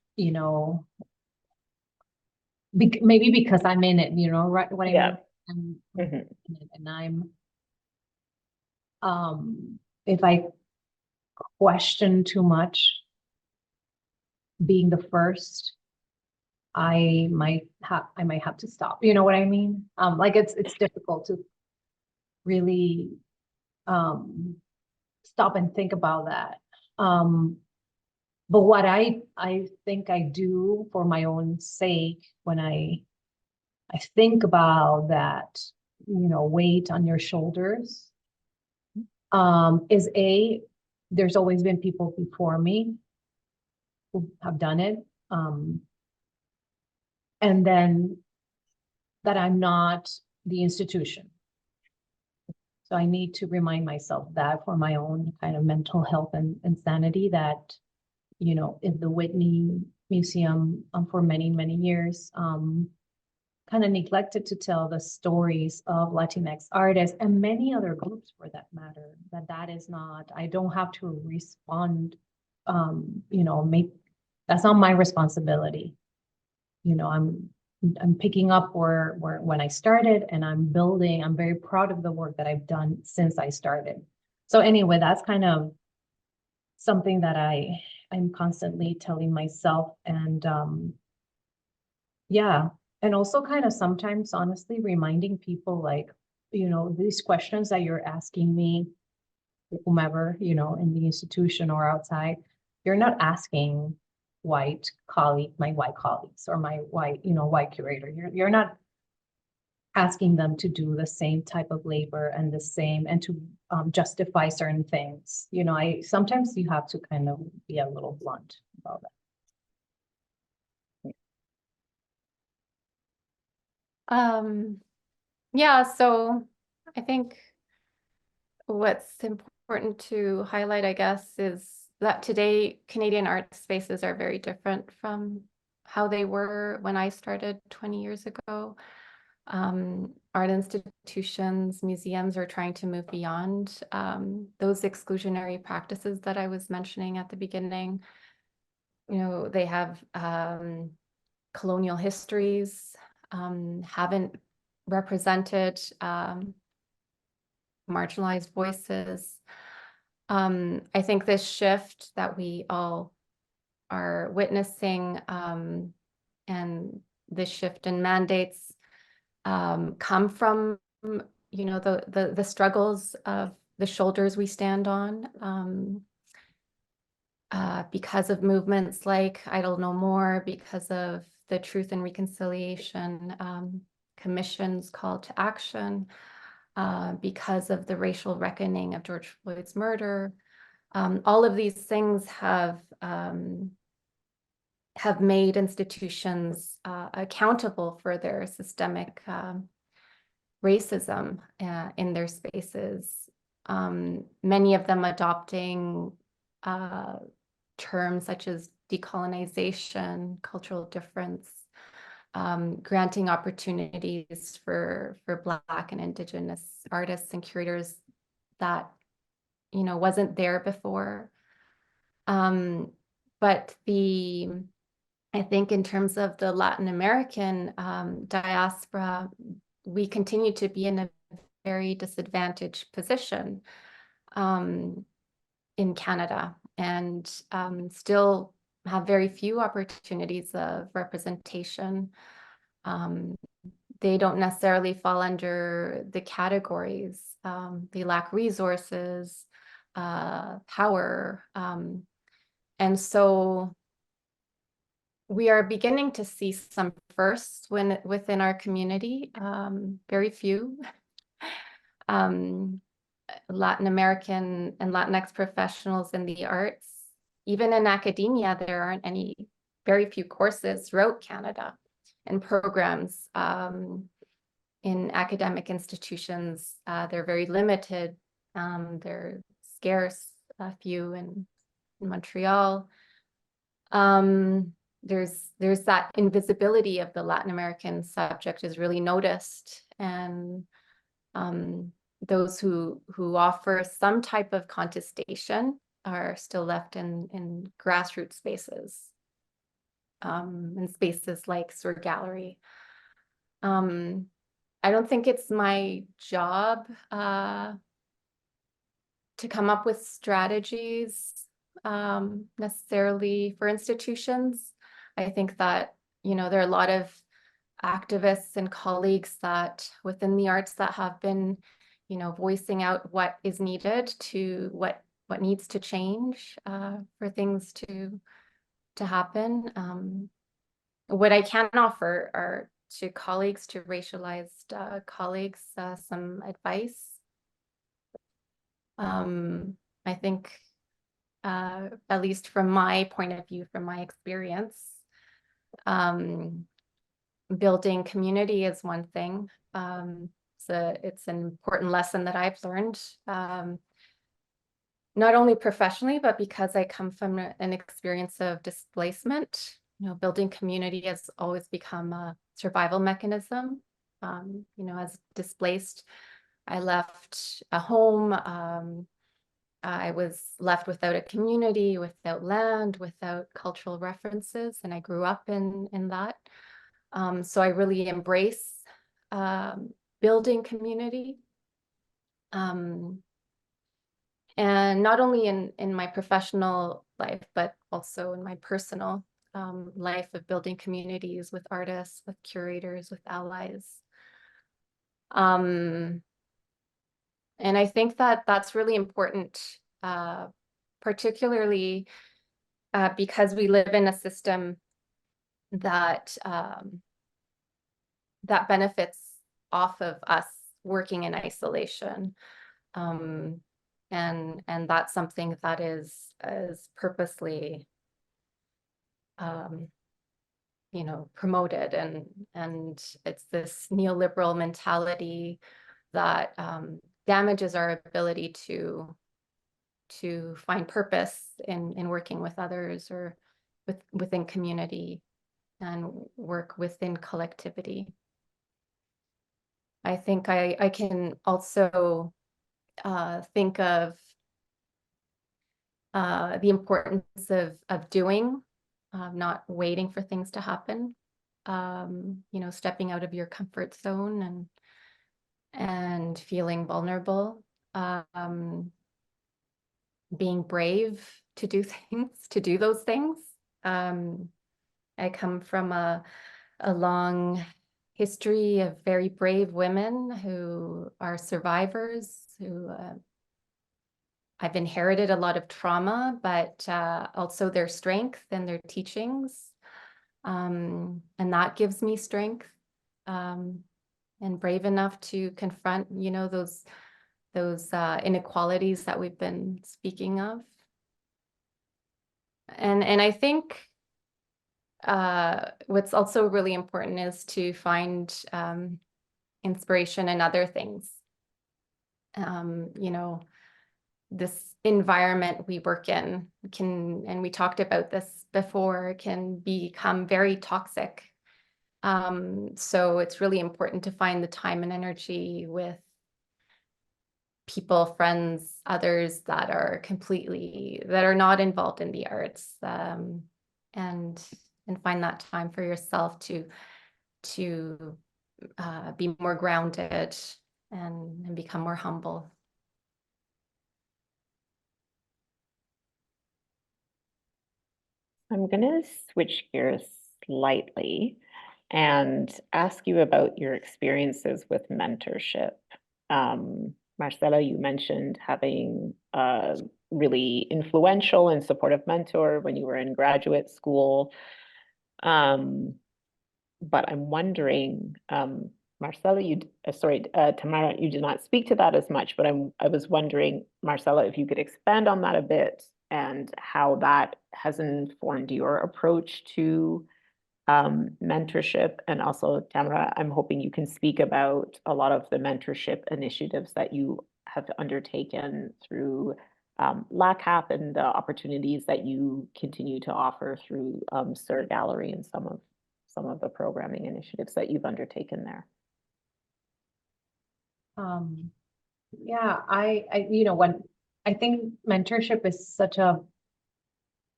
maybe because I'm in it, right? What I mean, and I'm, if I question too much being the first, I might have to stop. You know what I mean? Like it's difficult to really stop and think about that. But what I think I do for my own sake when I think about that, weight on your shoulders, is there's always been people before me who have done it. And then that I'm not the institution. So I need to remind myself that for my own kind of mental health and sanity, that, you know, in the Whitney Museum for many, many years, kind of neglected to tell the stories of Latinx artists and many other groups for that matter, that is not, I don't have to respond, you know, that's not my responsibility. You know, I'm picking up where when I started, and I'm building. I'm very proud of the work that I've done since I started. So anyway, that's kind of something that I'm constantly telling myself, and yeah, and also kind of sometimes honestly reminding people, like, you know, these questions that you're asking me, whomever, you know, in the institution or outside, you're not asking my white colleagues or my white curator. You're not asking them to do the same type of labor and to justify certain things. You know, sometimes you have to kind of be a little blunt about that. Yeah, so I think what's important to highlight, I guess, is that today Canadian art spaces are very different from how they were when I started 20 years ago. Art institutions, museums are trying to move beyond those exclusionary practices that I was mentioning at the beginning. You know, they have colonial histories, haven't represented marginalized voices. I think this shift that we all are witnessing, and this shift in mandates come from, you know, the struggles of the shoulders we stand on, because of movements like Idle No More, because of the Truth and Reconciliation Commission's call to action, because of the racial reckoning of George Floyd's murder. All of these things have made institutions accountable for their systemic racism in their spaces. Many of them adopting terms such as decolonization, cultural difference, granting opportunities for Black and Indigenous artists and curators that, you know, wasn't there before. But I think in terms of the Latin American diaspora, we continue to be in a very disadvantaged position in Canada, and still have very few opportunities of representation. They don't necessarily fall under the categories. They lack resources, power. And so we are beginning to see some firsts within our community, very few. Latin American and Latinx professionals in the arts. Even in academia, there aren't very few courses throughout Canada and programs in academic institutions. They're very limited. They're scarce, a few in Montreal. There's that invisibility of the Latin American subject is really noticed, and those who offer some type of contestation are still left in grassroots spaces, in spaces like Sur Gallery. I don't think it's my job to come up with strategies necessarily for institutions. I think that, you know, there are a lot of activists and colleagues that within the arts that have been, you know, voicing out what is needed to what needs to change for things to happen. What I can offer are to colleagues, to racialized colleagues, some advice. I think at least from my point of view, from my experience. Building community is one thing. It's an important lesson that I've learned, not only professionally, but because I come from an experience of displacement. You know, building community has always become a survival mechanism. You know, as displaced, I left a home. I was left without a community, without land, without cultural references, and I grew up in that. So I really embrace building community. And not only in my professional life, but also in my personal life of building communities with artists, with curators, with allies. And I think that that's really important, particularly because we live in a system that that benefits off of us working in isolation. And that's something that is purposely, you know, promoted, and it's this neoliberal mentality that damages our ability to find purpose in working with others or within community and work within collectivity. I think I can also think of the importance of doing, not waiting for things to happen. You know, stepping out of your comfort zone and feeling vulnerable, being brave to do things, to do those things. I come from a long history of very brave women who are survivors, who I've inherited a lot of trauma, but also their strength and their teachings. And that gives me strength, and brave enough to confront, you know, those inequalities that we've been speaking of. And I think what's also really important is to find inspiration in other things. You know, this environment we work in can, and we talked about this before, can become very toxic. So it's really important to find the time and energy with people, friends, others that are not involved in the arts, and find that time for yourself to be more grounded and become more humble. I'm going to switch gears slightly and ask you about your experiences with mentorship. Marcela, you mentioned having a really influential and supportive mentor when you were in graduate school. But I'm wondering, Marcela, Tamara, you did not speak to that as much, but I was wondering, Marcela, if you could expand on that a bit and how that has informed your approach to mentorship. And also, Tamara, I'm hoping you can speak about a lot of the mentorship initiatives that you have undertaken through LACAP and the opportunities that you continue to offer through Sur Gallery and some of the programming initiatives that you've undertaken there. Yeah, I you know, when I think mentorship is such a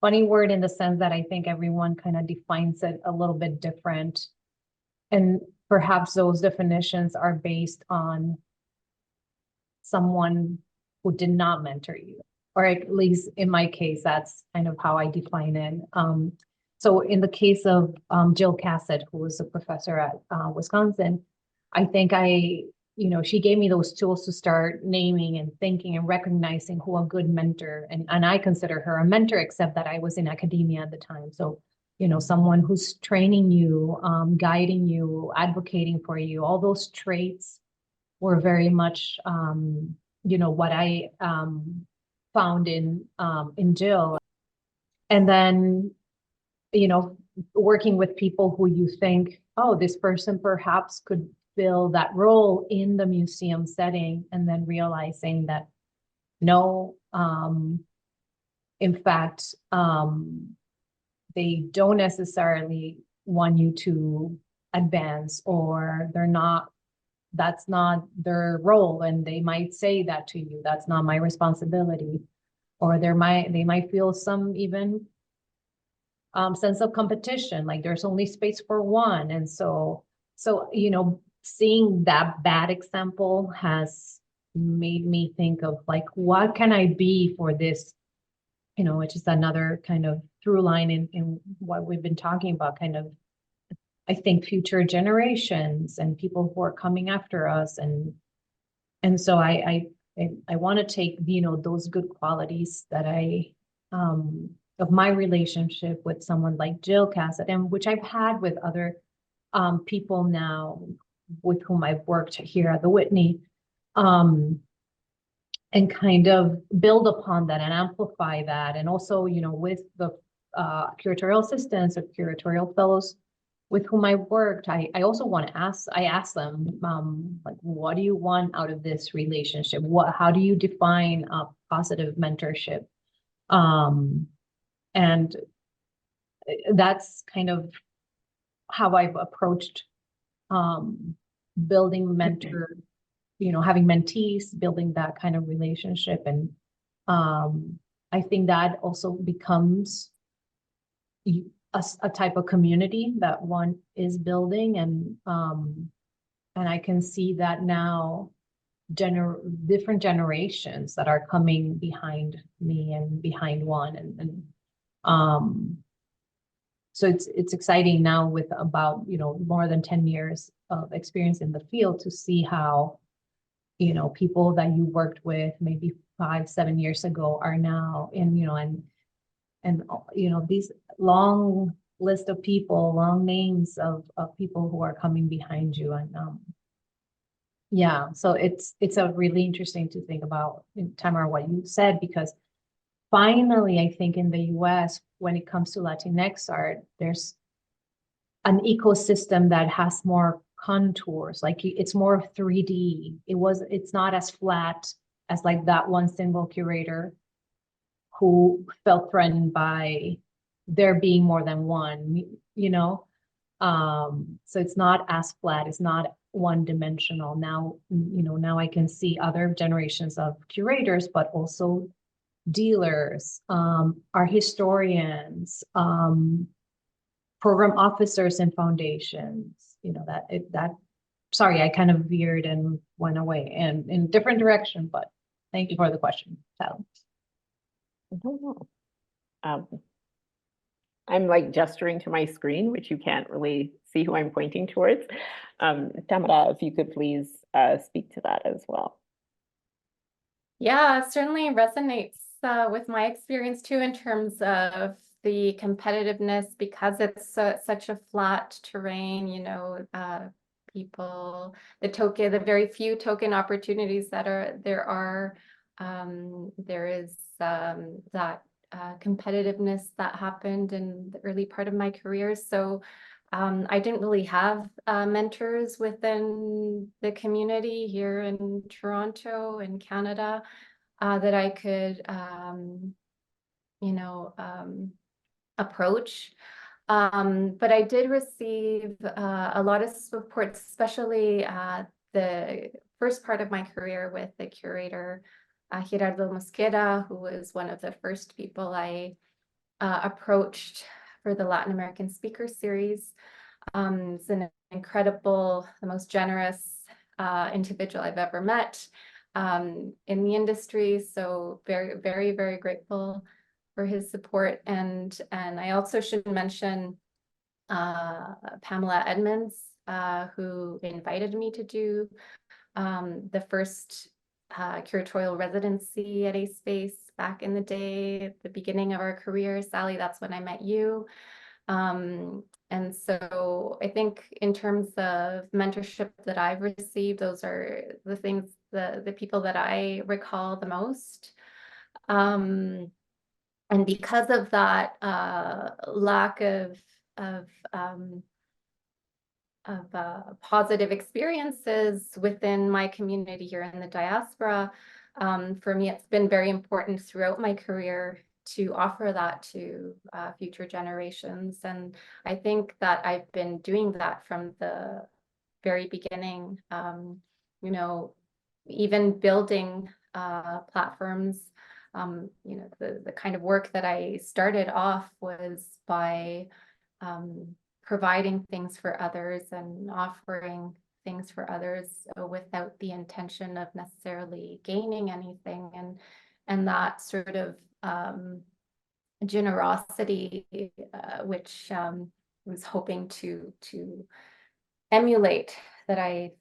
funny word in the sense that I think everyone kind of defines it a little bit different. And perhaps those definitions are based on someone who did not mentor you, or at least in my case, that's kind of how I define it. So in the case of Jill Cassett, who was a professor at Wisconsin, I think you know, she gave me those tools to start naming and thinking and recognizing who a good mentor, and I consider her a mentor, except that I was in academia at the time. So, you know, someone who's training you, guiding you, advocating for you, all those traits were very much, you know, what I found in Jill. And then, you know, working with people who you think, oh, this person perhaps could fill that role in the museum setting, and then realizing that no, in fact, they don't necessarily want you to advance, or that's not their role, and they might say that to you, that's not my responsibility. Or they might feel some even sense of competition, like there's only space for one. And so, you know, seeing that bad example has made me think of like, what can I be for this, you know, which is another kind of through line in what we've been talking about, kind of, I think, future generations and people who are coming after us. And so I want to take, you know, those good qualities that of my relationship with someone like Jill Cassett, and which I've had with other people now with whom I've worked here at the Whitney, and kind of build upon that and amplify that. And also, you know, with the curatorial assistants or curatorial fellows with whom I worked, I also want to ask them, like, what do you want out of this relationship? How do you define a positive mentorship? And that's kind of how I've approached building mentor, you know, having mentees, building that kind of relationship. And I think that also becomes a type of community that one is building. And I can see that now different generations that are coming behind me and behind one. And so it's exciting now with about, you know, more than 10 years of experience in the field to see how, you know, people that you worked with maybe 5-7 years ago are now in, you know, and you know, these long list of people, long names of people who are coming behind you. And yeah, so it's a really interesting to think about, Tamara, what you said, because finally, I think in the US, when it comes to Latinx art, there's an ecosystem that has more contours, like it's more 3D. It's not as flat as like that one single curator who felt threatened by there being more than one, you know? So it's not as flat, it's not one dimensional. Now, you know, now I can see other generations of curators, but also dealers, art historians, program officers and foundations, you know, sorry, I kind of veered and went away and in a different direction, but thank you for the question, Sally. I don't know. I'm like gesturing to my screen, which you can't really see who I'm pointing towards. Tamara, if you could please speak to that as well. Yeah, it certainly resonates with my experience too, in terms of the competitiveness, because it's such a flat terrain, you know, people, the very few token opportunities that there is that competitiveness that happened in the early part of my career. So I didn't really have mentors within the community here in Toronto and Canada that I could, you know, approach. But I did receive a lot of support, especially the first part of my career with the curator, Gerardo Mosquera, who was one of the first people I approached for the Latin American Speaker Series. He's an incredible, the most generous individual I've ever met in the industry. So very, very, very grateful for his support. And I also should mention Pamela Edmonds, who invited me to do the first curatorial residency at A Space back in the day, at the beginning of our career. Sally, that's when I met you. And so I think in terms of mentorship that I've received, those are the things, the people that I recall the most. And because of that lack of positive experiences within my community here in the diaspora, for me, it's been very important throughout my career to offer that to future generations. And I think that I've been doing that from the very beginning, you know, even building platforms. You know, the kind of work that I started off was by providing things for others and offering things for others without the intention of necessarily gaining anything. And that sort of generosity, which was hoping to emulate, that I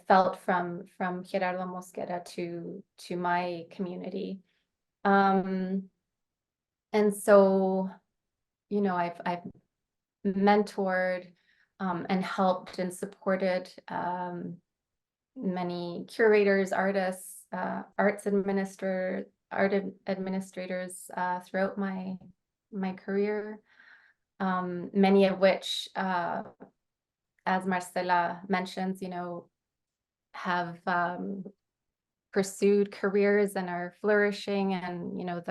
felt from Gerardo Mosquera to my community. And so, you know, I've mentored and helped and supported many curators, artists, art administrators throughout my career, many of which, as Marcela mentions, you know, have pursued careers and are flourishing, and you know,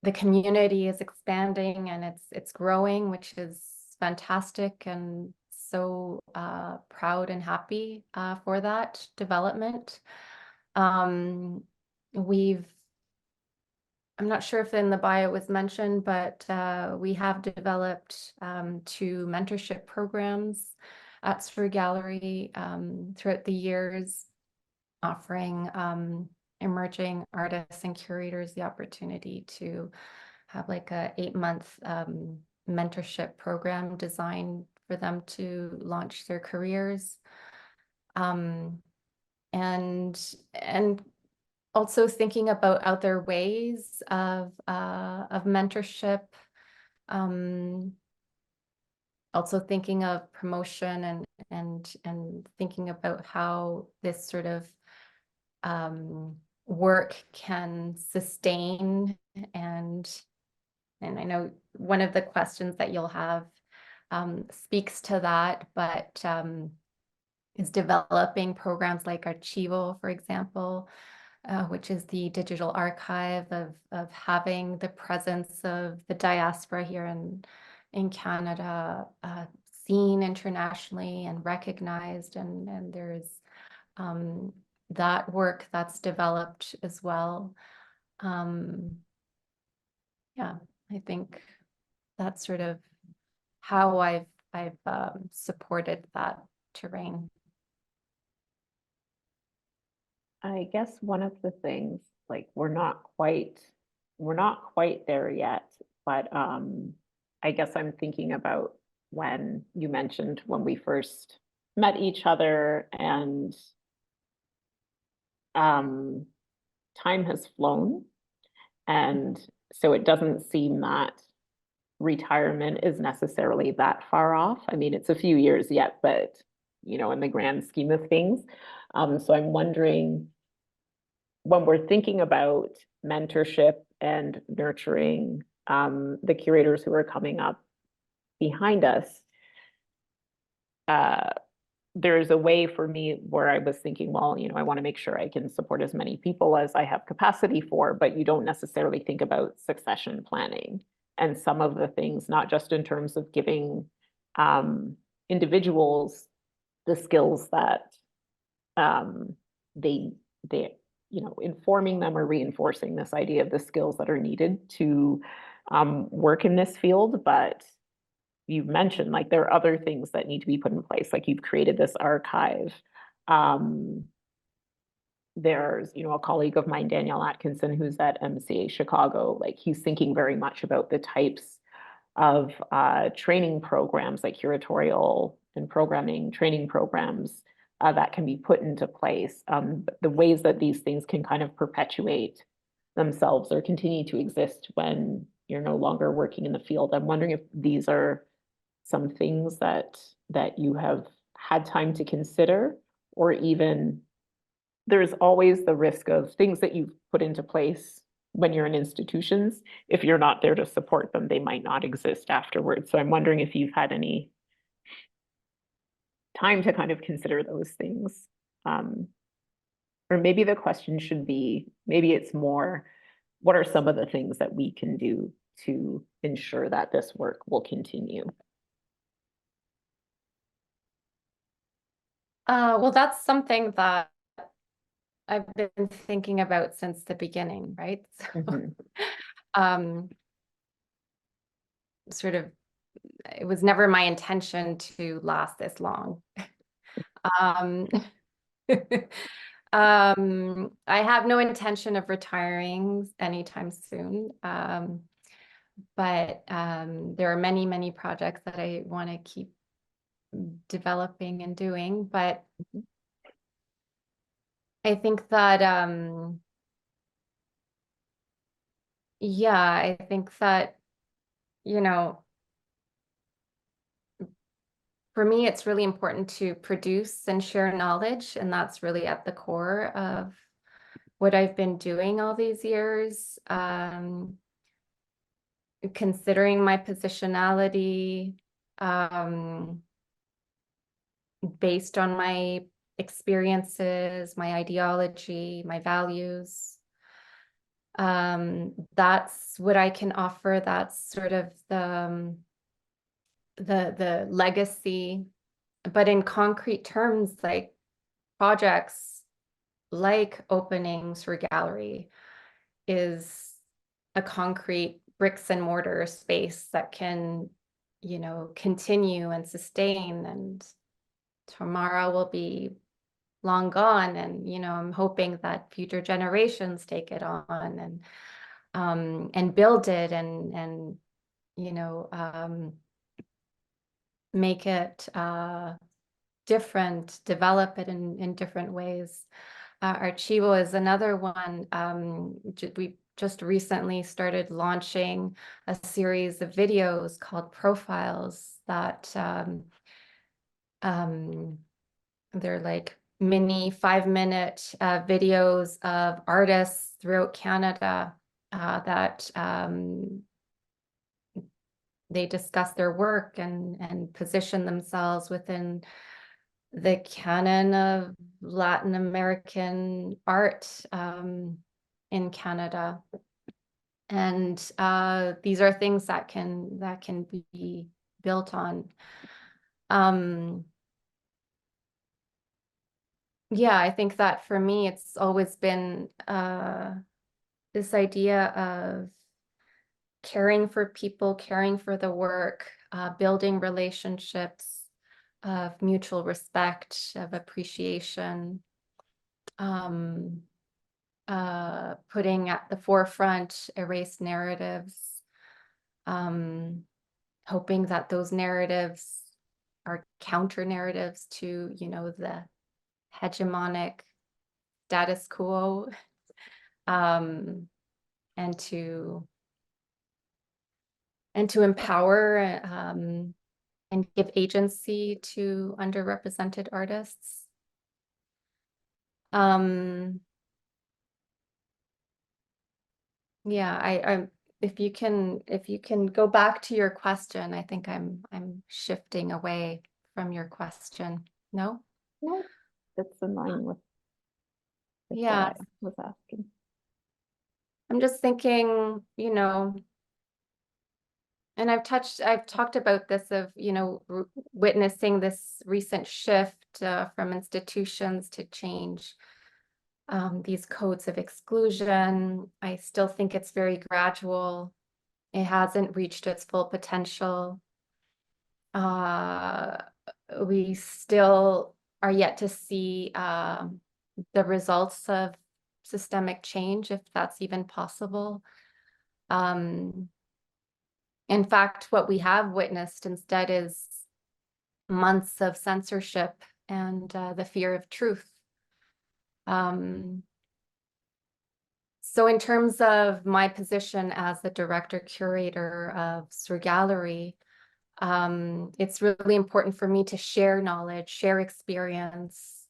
the community is expanding and it's growing, which is fantastic, and so proud and happy for that development. I'm not sure if in the bio it was mentioned, but we have developed 2 mentorship programs at Sur Gallery throughout the years, offering emerging artists and curators the opportunity to have like a 8-month mentorship program designed for them to launch their careers. And also thinking about other ways of mentorship, also thinking of promotion and thinking about how this sort of work can sustain. And I know one of the questions that you'll have speaks to that, but is developing programs like Archivo, for example, which is the digital archive of having the presence of the diaspora here in Canada seen internationally and recognized, and there's that work that's developed as well. Yeah, I think that's sort of how I've supported that terrain. I guess one of the things, like, we're not quite there yet, but I guess I'm thinking about when you mentioned when we first met each other, and time has flown, and so it doesn't seem that retirement is necessarily that far off. I mean, it's a few years yet, but you know, in the grand scheme of things. So I'm wondering, when we're thinking about mentorship and nurturing the curators who are coming up behind us, there's a way for me where I was thinking, well, you know, I want to make sure I can support as many people as I have capacity for, but you don't necessarily think about succession planning and some of the things, not just in terms of giving individuals the skills that they you know, informing them or reinforcing this idea of the skills that are needed to work in this field. But you've mentioned, like, there are other things that need to be put in place. Like, you've created this archive. There's, you know, a colleague of mine, Daniel Atkinson, who's at MCA Chicago, like, he's thinking very much about the types of training programs, like curatorial and programming training programs that can be put into place. The ways that these things can kind of perpetuate themselves or continue to exist when you're no longer working in the field. I'm wondering if these are some things that you have had time to consider, or even there's always the risk of things that you've put into place when you're in institutions. If you're not there to support them, they might not exist afterwards. So I'm wondering if you've had any time to kind of consider those things. Or maybe the question should be, maybe it's more, what are some of the things that we can do to ensure that this work will continue? Well, that's something that I've been thinking about since the beginning, right? So, sort of, it was never my intention to last this long. I have no intention of retiring anytime soon. But there are many, many projects that I want to keep developing and doing. But I think that, yeah, I think that, you know, for me, it's really important to produce and share knowledge, and that's really at the core of what I've been doing all these years. Considering my positionality, based on my experiences, my ideology, my values. That's what I can offer. That's sort of the legacy, but in concrete terms, like projects like opening Sur Gallery is a concrete bricks and mortar space that can, you know, continue and sustain, and tomorrow will be long gone. And, you know, I'm hoping that future generations take it on and build it and, you know, make it different, develop it in different ways. Archivo is another one. We just recently started launching a series of videos called Profiles that they're like mini 5-minute videos of artists throughout Canada that they discuss their work and position themselves within the canon of Latin American art in Canada. And these are things that can be built on. Yeah, I think that for me, it's always been this idea of caring for people, caring for the work, building relationships of mutual respect, of appreciation, putting at the forefront erased narratives, hoping that those narratives are counter narratives to, you know, the hegemonic status quo, and to empower and give agency to underrepresented artists. Yeah, if you can go back to your question, I think I'm shifting away from your question. No? No, that's in line with Yeah. what I was asking. I'm just thinking, you know, and I've talked about this of, you know, witnessing this recent shift from institutions to change these codes of exclusion. I still think it's very gradual. It hasn't reached its full potential. We still are yet to see the results of systemic change, if that's even possible. In fact, what we have witnessed instead is months of censorship and the fear of truth. So in terms of my position as the director curator of Sur Gallery, it's really important for me to share knowledge, share experience,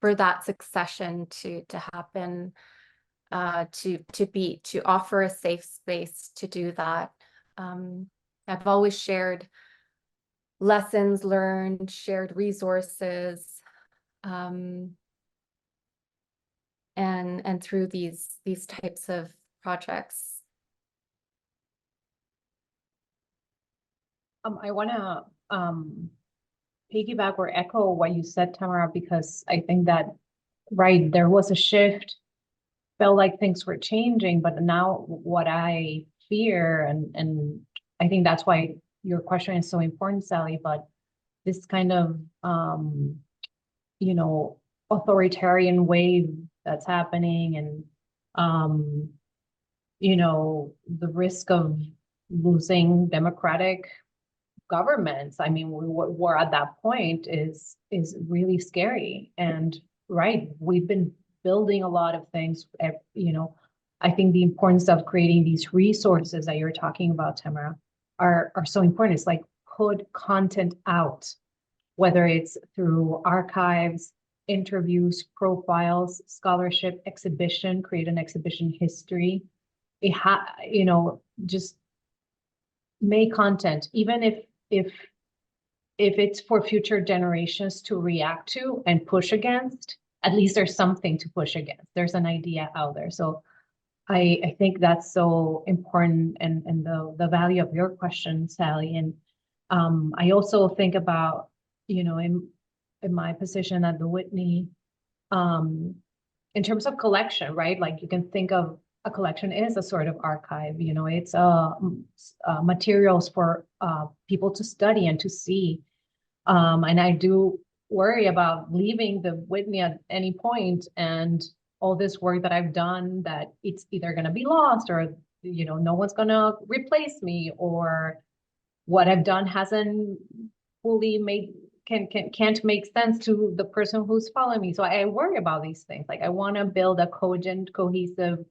for that succession to happen, to offer a safe space to do that. I've always shared lessons learned, shared resources, and through these types of projects. I want to piggyback or echo what you said, Tamara, because I think that, right, there was a shift, felt like things were changing, but now what I fear, and I think that's why your question is so important, Sally, but this kind of, you know, authoritarian wave that's happening, and, you know, the risk of losing democratic governments. I mean, we're at that point is really scary. And right, we've been building a lot of things. You know, I think the importance of creating these resources that you're talking about, Tamara, are so important. It's like put content out, whether it's through archives, interviews, profiles, scholarship, exhibition, create an exhibition history. You know, just make content, even if it's for future generations to react to and push against, at least there's something to push against. There's an idea out there. So I think that's so important, and the value of your question, Sally. And I also think about, you know, in my position at the Whitney, in terms of collection, right? Like you can think of a collection is a sort of archive, you know, it's materials for people to study and to see. And I do worry about leaving the Whitney at any point, and all this work that I've done, that it's either going to be lost, or, you know, no one's going to replace me, or what I've done hasn't fully made, can't make sense to the person who's following me. So I worry about these things. Like I want to build a cogent, cohesive,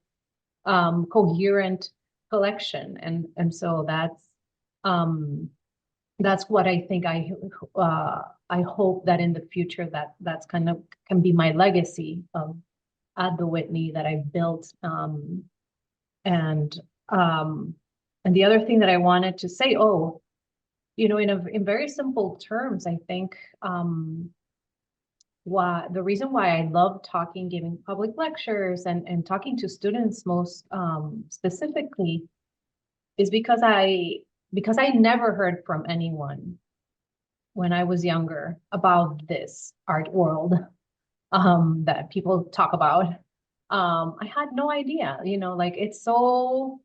coherent collection, and so that's what I think. I hope that in the future that's kind of can be my legacy of at the Whitney that I built. And the other thing that I wanted to say, you know, in very simple terms, I think the reason why I love talking, giving public lectures and talking to students most specifically is because I never heard from anyone when I was younger about this art world that people talk about. I had no idea, you know, like it's so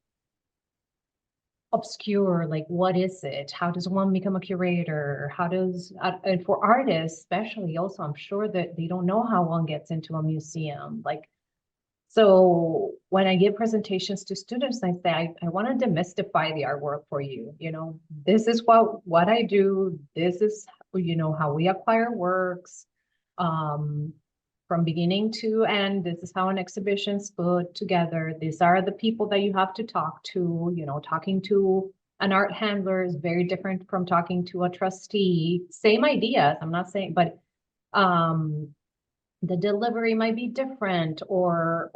obscure. Like, what is it? How does one become a curator? How does, and for artists especially, also, I'm sure that they don't know how one gets into a museum. Like, so when I give presentations to students, I say, I want to demystify the artwork for you. You know, this is what I do. This is, you know, how we acquire works. From beginning to end, this is how an exhibition's put together. These are the people that you have to talk to. You know, talking to an art handler is very different from talking to a trustee. Same ideas, I'm not saying, but the delivery might be different, or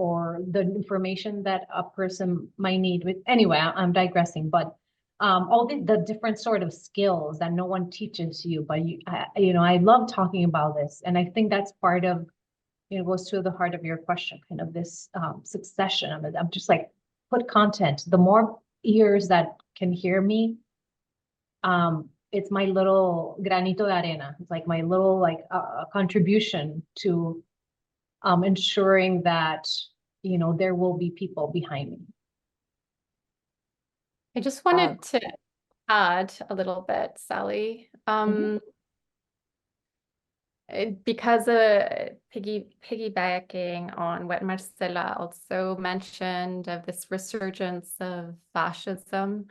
the information that a person might need with, anyway, I'm digressing, but all the different sort of skills that no one teaches you, but you know, I love talking about this, and I think that's part of, it goes to the heart of your question, kind of this succession of it. I'm just like, put content. The more ears that can hear me, it's my little granito de arena. It's like my little contribution to ensuring that, you know, there will be people behind me. I just wanted to add a little bit, Sally. Because piggybacking on what Marcela also mentioned of this resurgence of fascism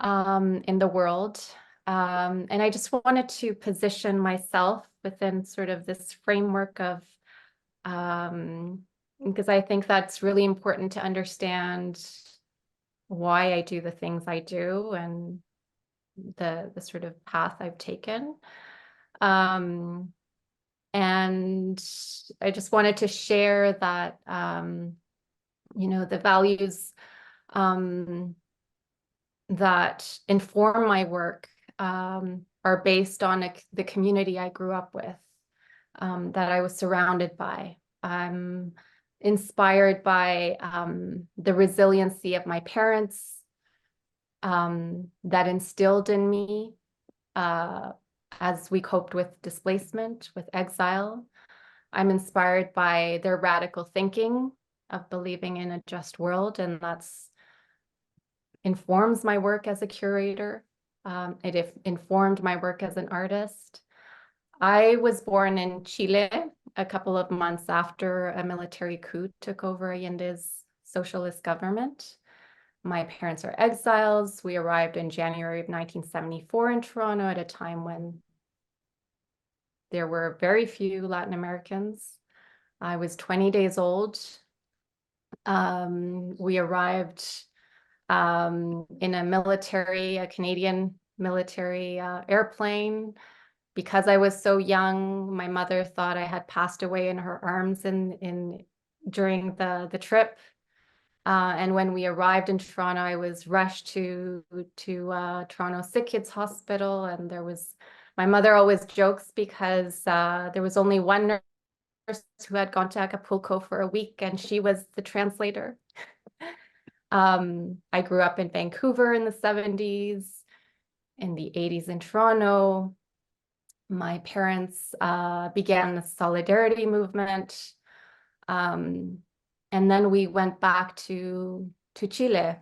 in the world. And I just wanted to position myself within sort of this framework of, because I think that's really important to understand why I do the things I do and the sort of path I've taken. And I just wanted to share that, you know, the values that inform my work are based on the community I grew up with, that I was surrounded by. I'm inspired by the resiliency of my parents that instilled in me as we coped with displacement, with exile. I'm inspired by their radical thinking of believing in a just world, and that's informs my work as a curator. It informed my work as an artist. I was born in Chile a couple of months after a military coup took over Allende's socialist government. My parents are exiles. We arrived in January of 1974 in Toronto at a time when there were very few Latin Americans. I was 20 days old. We arrived in a Canadian military airplane. Because I was so young, my mother thought I had passed away in her arms during the trip. And when we arrived in Toronto, I was rushed to Toronto Sick Kids Hospital, and my mother always jokes because there was only one nurse who had gone to Acapulco for a week, and she was the translator. I grew up in Vancouver in the 70s, in the 80s in Toronto. My parents began the solidarity movement. And then we went back to Chile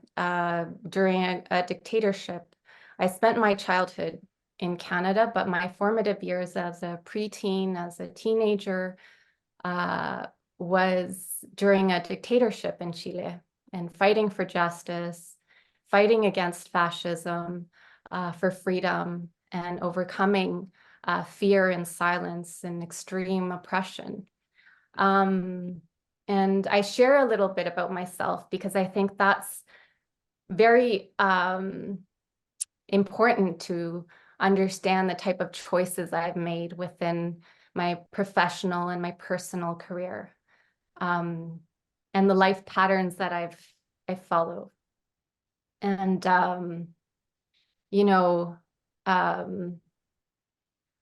during a dictatorship. I spent my childhood in Canada, but my formative years as a preteen, as a teenager, was during a dictatorship in Chile, and fighting for justice, fighting against fascism, for freedom, and overcoming fear and silence and extreme oppression. And I share a little bit about myself because I think that's very important to understand the type of choices I've made within my professional and my personal career, and the life patterns that I follow. And you know,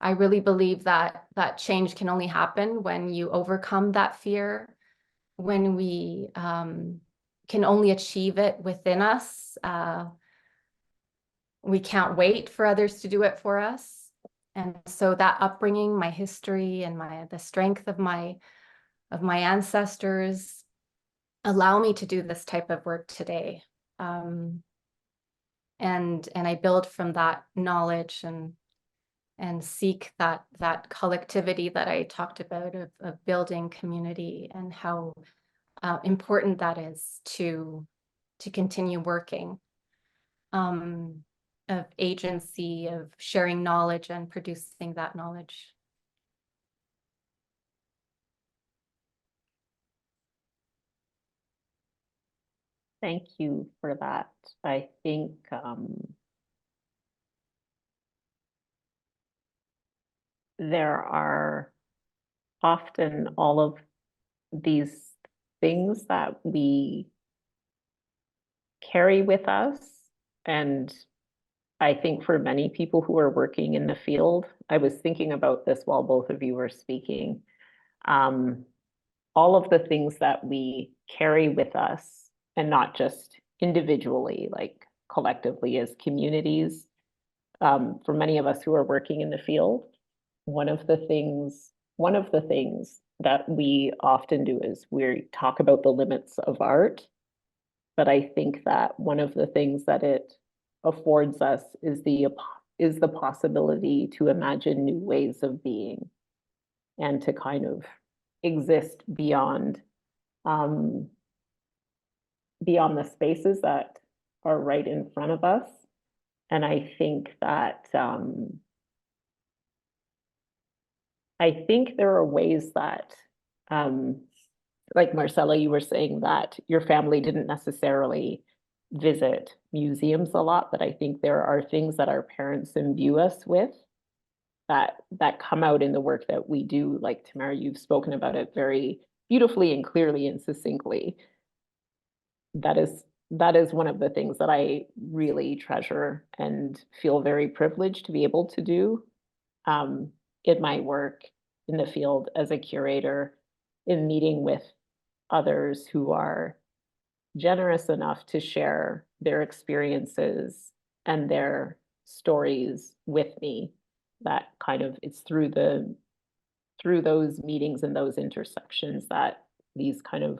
I really believe that change can only happen when you overcome that fear, when we can only achieve it within us. We can't wait for others to do it for us. And so that upbringing, my history, and the strength of my ancestors allow me to do this type of work today. And I build from that knowledge and seek that collectivity that I talked about of building community, and how important that is to continue working, of agency, of sharing knowledge and producing that knowledge. Thank you for that. I think there are often all of these things that we carry with us. And I think for many people who are working in the field, I was thinking about this while both of you were speaking, all of the things that we carry with us, and not just individually, like collectively as communities. For many of us who are working in the field, one of the things that we often do is we talk about the limits of art. But I think that one of the things that it affords us is the possibility to imagine new ways of being, and to kind of exist beyond the spaces that are right in front of us. And I think that there are ways that, like Marcela, you were saying that your family didn't necessarily visit museums a lot, but I think there are things that our parents imbue us with that come out in the work that we do. Like Tamara, you've spoken about it very beautifully and clearly and succinctly. That is one of the things that I really treasure and feel very privileged to be able to do in my work in the field as a curator, in meeting with others who are generous enough to share their experiences and their stories with me. That kind of, it's through those meetings and those intersections that these kind of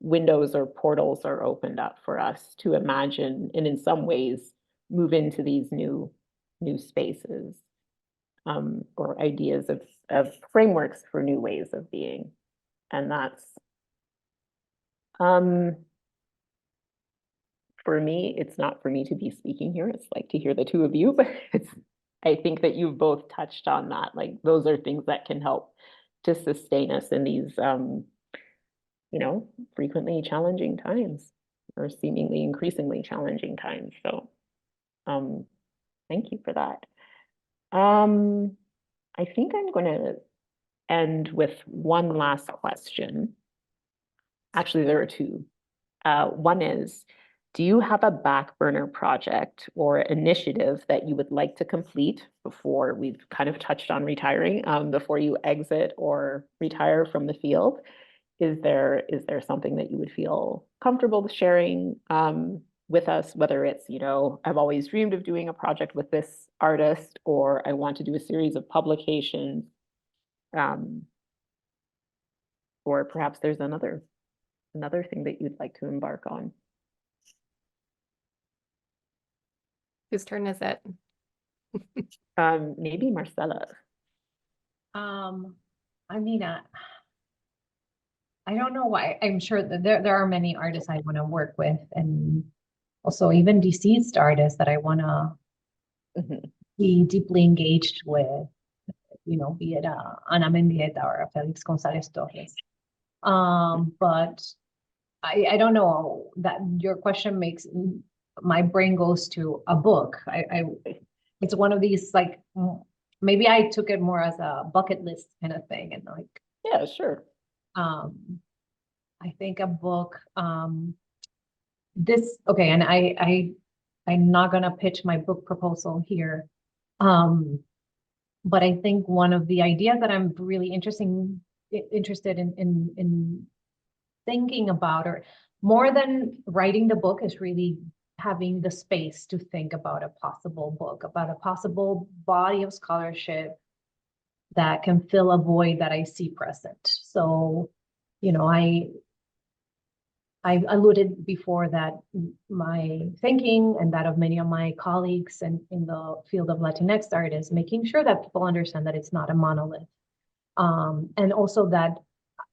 windows or portals are opened up for us to imagine, and in some ways move into these new spaces, or ideas of frameworks for new ways of being. And that's, for me, it's not for me to be speaking here. It's like to hear the two of you, but I think that you've both touched on that. Like those are things that can help to sustain us in these, frequently challenging times, or seemingly increasingly challenging times. So, thank you for that. I think I'm going to end with one last question. Actually, there are two. One is, do you have a back burner project or initiative that you would like to complete before, we've kind of touched on retiring, before you exit or retire from the field? Is there something that you would feel comfortable sharing with us, whether it's, I've always dreamed of doing a project with this artist, or I want to do a series of publications, or perhaps there's another thing that you'd like to embark on? Whose turn is it? Maybe Marcela. I mean, I don't know why. I'm sure that there are many artists I want to work with, and also even deceased artists that I want to be deeply engaged with, be it Ana Mendieta or Felix González Torres. But I don't know, that your question makes my brain goes to a book. It's one of these, like, maybe I took it more as a bucket list kind of thing, and like, yeah, sure. I think a book, okay, and I'm not gonna pitch my book proposal here. But I think one of the ideas that I'm really interested in thinking about, or more than writing the book, is really having the space to think about a possible book, about a possible body of scholarship that can fill a void that I see present. So, I alluded before that my thinking and that of many of my colleagues and in the field of Latinx art is making sure that people understand that it's not a monolith. And also that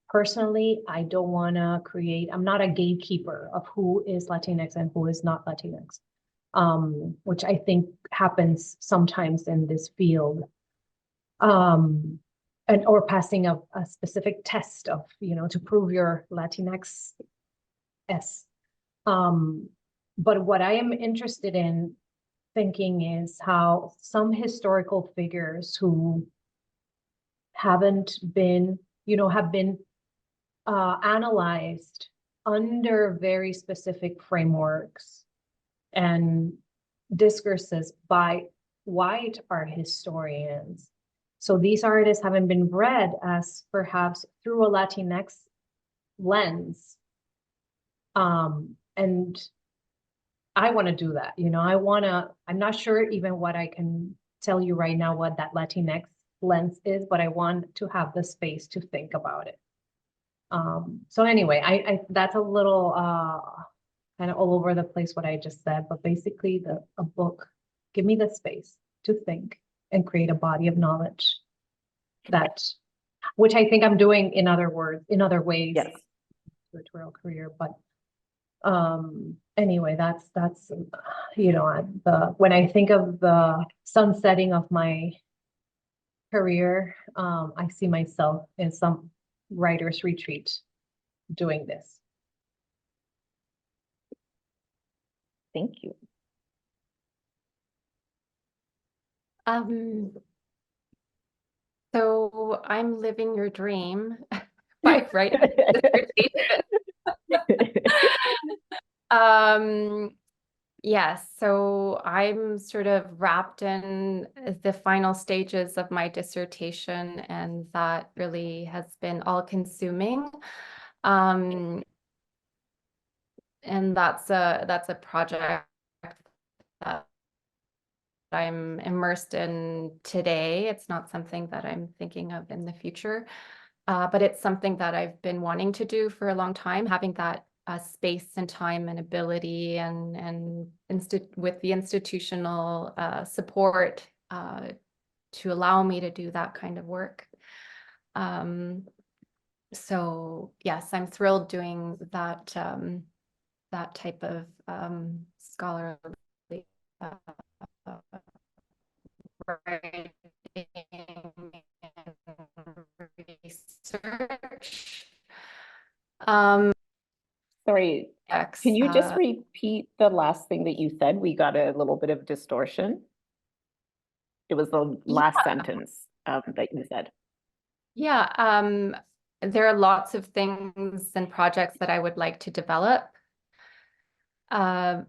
personally, I don't want to I'm not a gatekeeper of who is Latinx and who is not Latinx, which I think happens sometimes in this field. Or passing a specific test of, to prove your Latinx. Yes. But what I am interested in thinking is how some historical figures who haven't been, have been analyzed under very specific frameworks and discourses by white art historians. So these artists haven't been read as perhaps through a Latinx lens. And I want to do that, I'm not sure even what I can tell you right now, what that Latinx lens is, but I want to have the space to think about it. So anyway, I that's a little kind of all over the place what I just said, but basically a book, give me the space to think and create a body of knowledge, which I think I'm doing in other ways. Yes. Curatorial career, but anyway, that's when I think of the sunsetting of my career, I see myself in some writer's retreat doing this. Thank you. So I'm living your dream by writing a dissertation. Yes, so I'm sort of wrapped in the final stages of my dissertation, and that really has been all-consuming. And that's a project that I'm immersed in today. It's not something that I'm thinking of in the future, but it's something that I've been wanting to do for a long time, having that space and time and ability and with the institutional support to allow me to do that kind of work. So yes, I'm thrilled doing that that type of scholarly writing and research. Sorry, X, can you just repeat the last thing that you said? We got a little bit of distortion. It was the last sentence that you said. Yeah, there are lots of things and projects that I would like to develop. I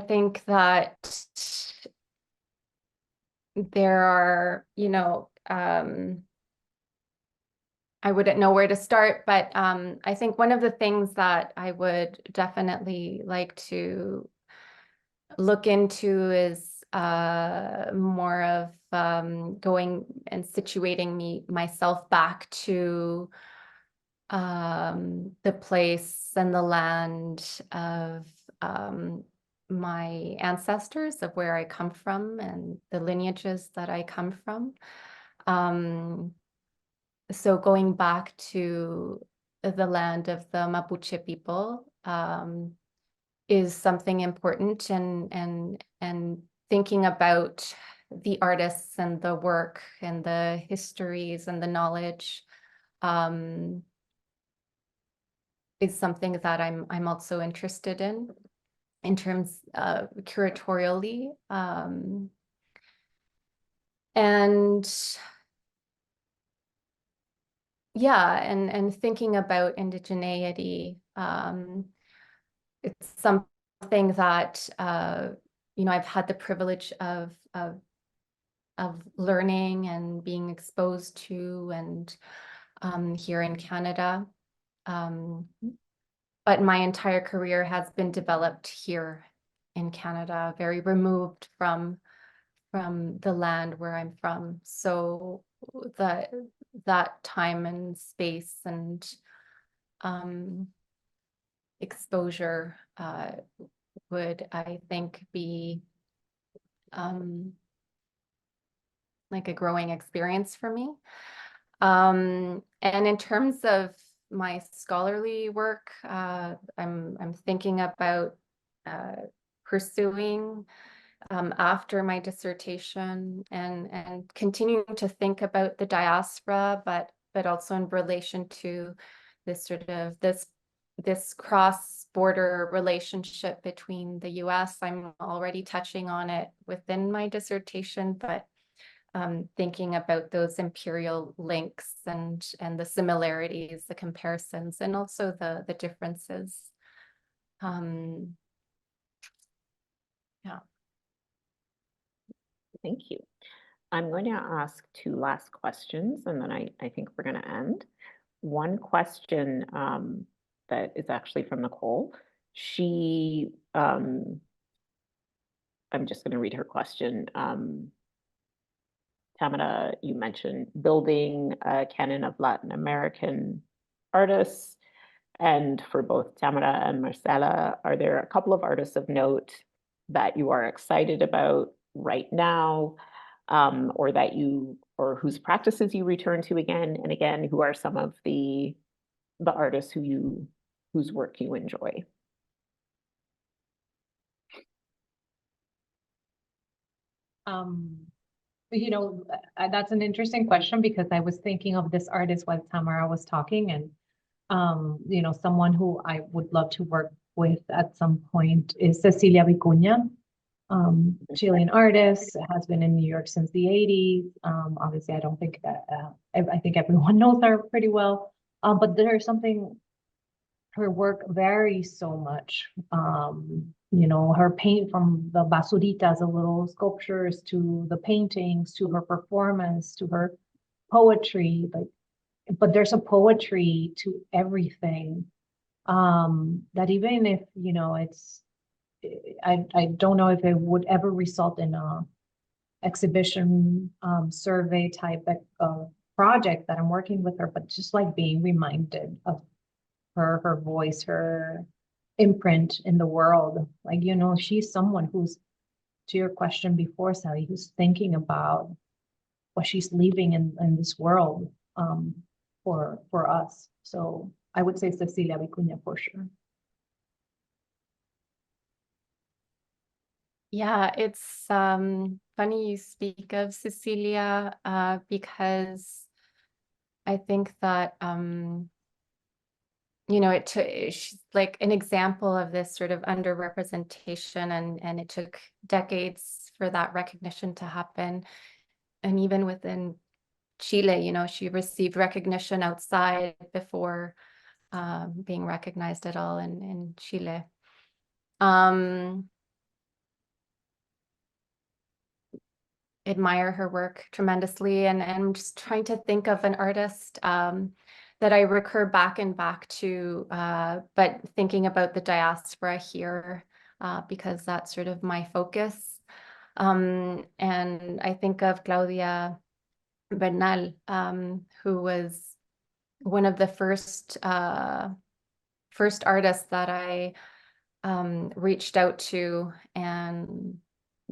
think that there are, I wouldn't know where to start, but I think one of the things that I would definitely like to look into is more of going and situating myself back to the place and the land of my ancestors, of where I come from and the lineages that I come from. So going back to the land of the Mapuche people is something important, and thinking about the artists and the work and the histories and the knowledge is something that I'm also interested in terms of curatorially. And yeah, and thinking about indigeneity, it's something that I've had the privilege of learning and being exposed to, and here in Canada. But my entire career has been developed here in Canada, very removed from the land where I'm from. So that time and space and exposure would, I think, be like a growing experience for me. And in terms of my scholarly work, I'm thinking about pursuing after my dissertation and continuing to think about the diaspora, but also in relation to this sort of this cross-border relationship between the US. I'm already touching on it within my dissertation, but thinking about those imperial links and the similarities, the comparisons, and also the differences. Yeah. Thank you. I'm going to ask two last questions, and then I think we're going to end. One question that is actually from Nicole. She, I'm just going to read her question. Tamara, you mentioned building a canon of Latin American artists. And for both Tamara and Marcela, are there a couple of artists of note that you are excited about right now, or whose practices you return to again and again? Who are some of the artists whose work you enjoy? That's an interesting question, because I was thinking of this artist while Tamara was talking, and someone who I would love to work with at some point is Cecilia Vicuña. Chilean artist, has been in New York since the 80s. Obviously, I don't think that, I think everyone knows her pretty well. But there's something, her work varies so much. You know, her paint from the basuritas, the little sculptures, to the paintings, to her performance, to her poetry, but there's a poetry to everything. That even if, you know, I don't know if it would ever result in a exhibition survey type of project that I'm working with her, but just like being reminded of her voice, her imprint in the world. Like, you know, she's someone who's, to your question before, Sally, who's thinking about what she's leaving in this world for us. So I would say Cecilia Vicuña for sure. Yeah, it's funny you speak of Cecilia because I think that you know, she's like an example of this sort of underrepresentation, and it took decades for that recognition to happen. And even within Chile, you know, she received recognition outside before being recognized at all in Chile. Admire her work tremendously, and I'm just trying to think of an artist that I recur back to, but thinking about the diaspora here because that's sort of my focus. And I think of Claudia Bernal, who was one of the first artists that I reached out to and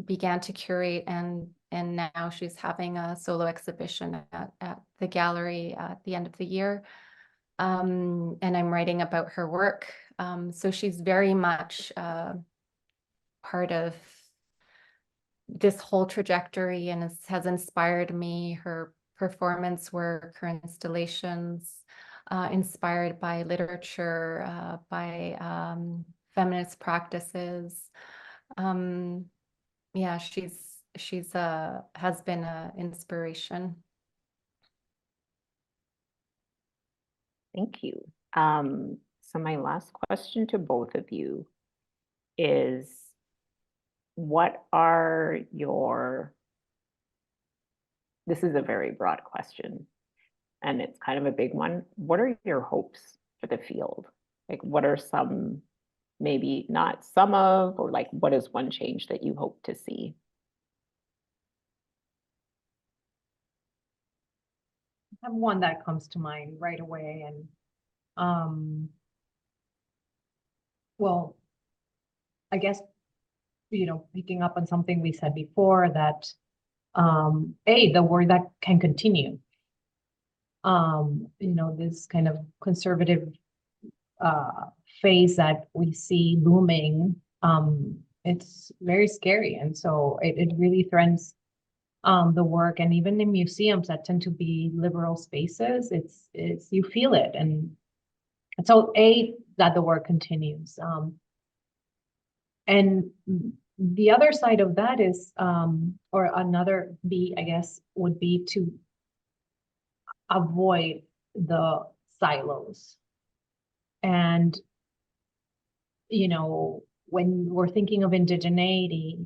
began to curate, and now she's having a solo exhibition at the gallery at the end of the year. And I'm writing about her work. So she's very much part of this whole trajectory, and has inspired me. Her performance work, her installations, inspired by literature, by feminist practices. Yeah, she's has been an inspiration. Thank you. So my last question to both of you is, what are your, this is a very broad question, and it's kind of a big one. What are your hopes for the field? Like, what are some, maybe not some of, or like, what is one change that you hope to see? I have one that comes to mind right away, and well, I guess, you know, picking up on something we said before, that the word that can continue. You know, this kind of conservative phase that we see looming, it's very scary. And so it really threatens the work. And even in museums that tend to be liberal spaces, it's you feel it. And so that the work continues. And the other side of that is, or another B, I guess, would be to avoid the silos. And, you know, when we're thinking of indigeneity,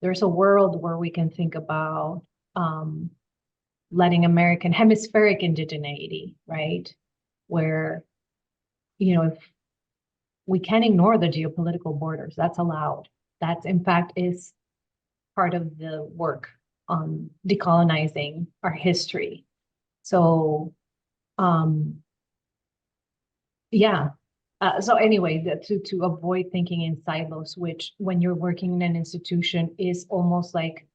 there's a world where we can think about Latin American hemispheric indigeneity, right? Where, you know, if we can't ignore the geopolitical borders, that's allowed. That's, in fact, is part of the work on decolonizing our history. So, yeah. So anyway, to avoid thinking in silos, which when you're working in an institution is almost like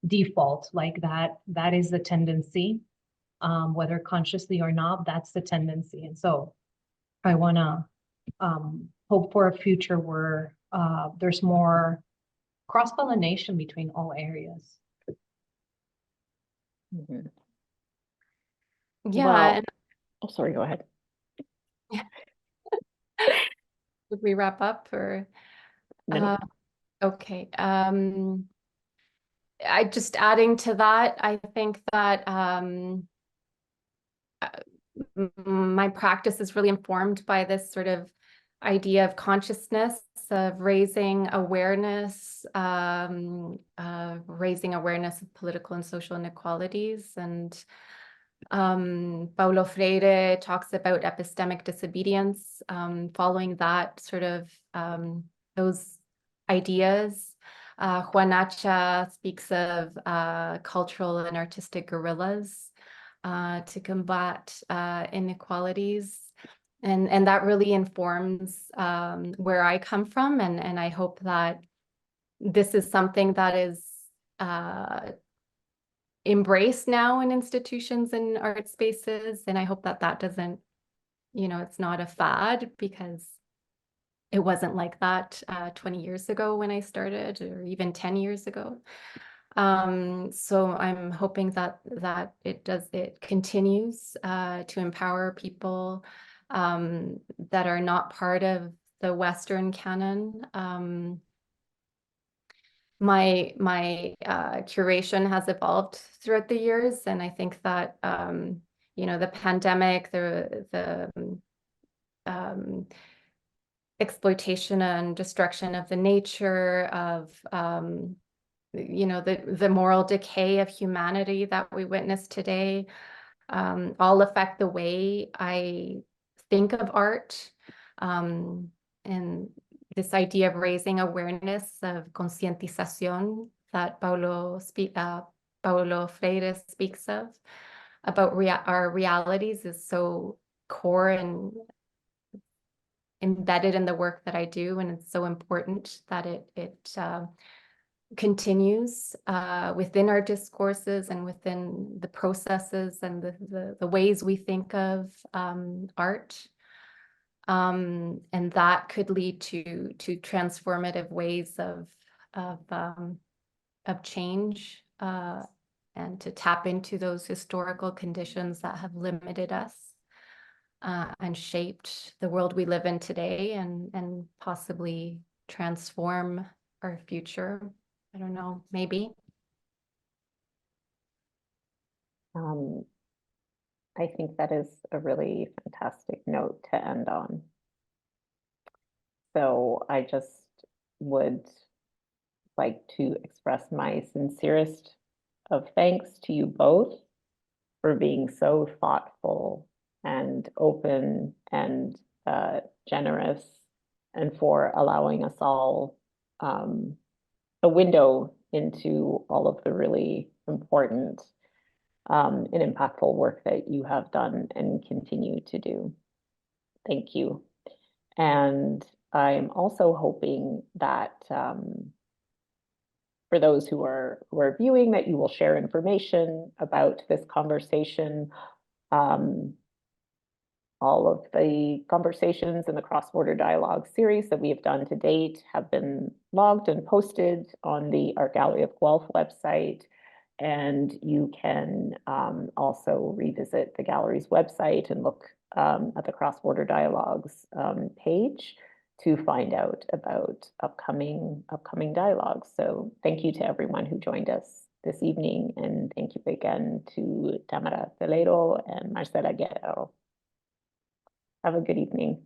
default, like that is the tendency, whether consciously or not, that's the tendency. And so I want to hope for a future where there's more cross-pollination between all areas. Mhm. Yeah, Well, and oh, sorry, go ahead. would we wrap up or? No. Okay. I just adding to that, I think that my practice is really informed by this sort of idea of consciousness, of raising awareness of political and social inequalities. And Paulo Freire talks about epistemic disobedience. Following that sort of those ideas, Juanacha speaks of cultural and artistic guerrillas to combat inequalities. And that really informs where I come from. And I hope that this is something that is embraced now in institutions and art spaces. And I hope that that doesn't, it's not a fad, because it wasn't like that 20 years ago when I started, or even 10 years ago. So I'm hoping that it continues to empower people that are not part of the Western canon. My curation has evolved throughout the years, and I think that the pandemic, the exploitation and destruction of the nature of the moral decay of humanity that we witness today all affect the way I think of art. And this idea of raising awareness, of concientización, that Paulo Freire speaks of, about our realities, is so core and embedded in the work that I do. And it's so important that it continues within our discourses and within the processes and the ways we think of art. And that could lead to transformative ways of change and to tap into those historical conditions that have limited us and shaped the world we live in today, and possibly transform our future. I don't know, maybe. I think that is a really fantastic note to end on. So I just would like to express my sincerest of thanks to you both for being so thoughtful and open and generous, and for allowing us all a window into all of the really important and impactful work that you have done and continue to do. Thank you. And I'm also hoping that for those who are viewing, that you will share information about this conversation. All of the conversations in the cross-border dialogue series that we have done to date have been logged and posted on the Art Gallery of Guelph website. And you can also revisit the gallery's website and look at the cross-border dialogues page to find out about upcoming dialogues. So thank you to everyone who joined us this evening, and thank you again to Tamara Toledo and Marcela Guerrero. Have a good evening.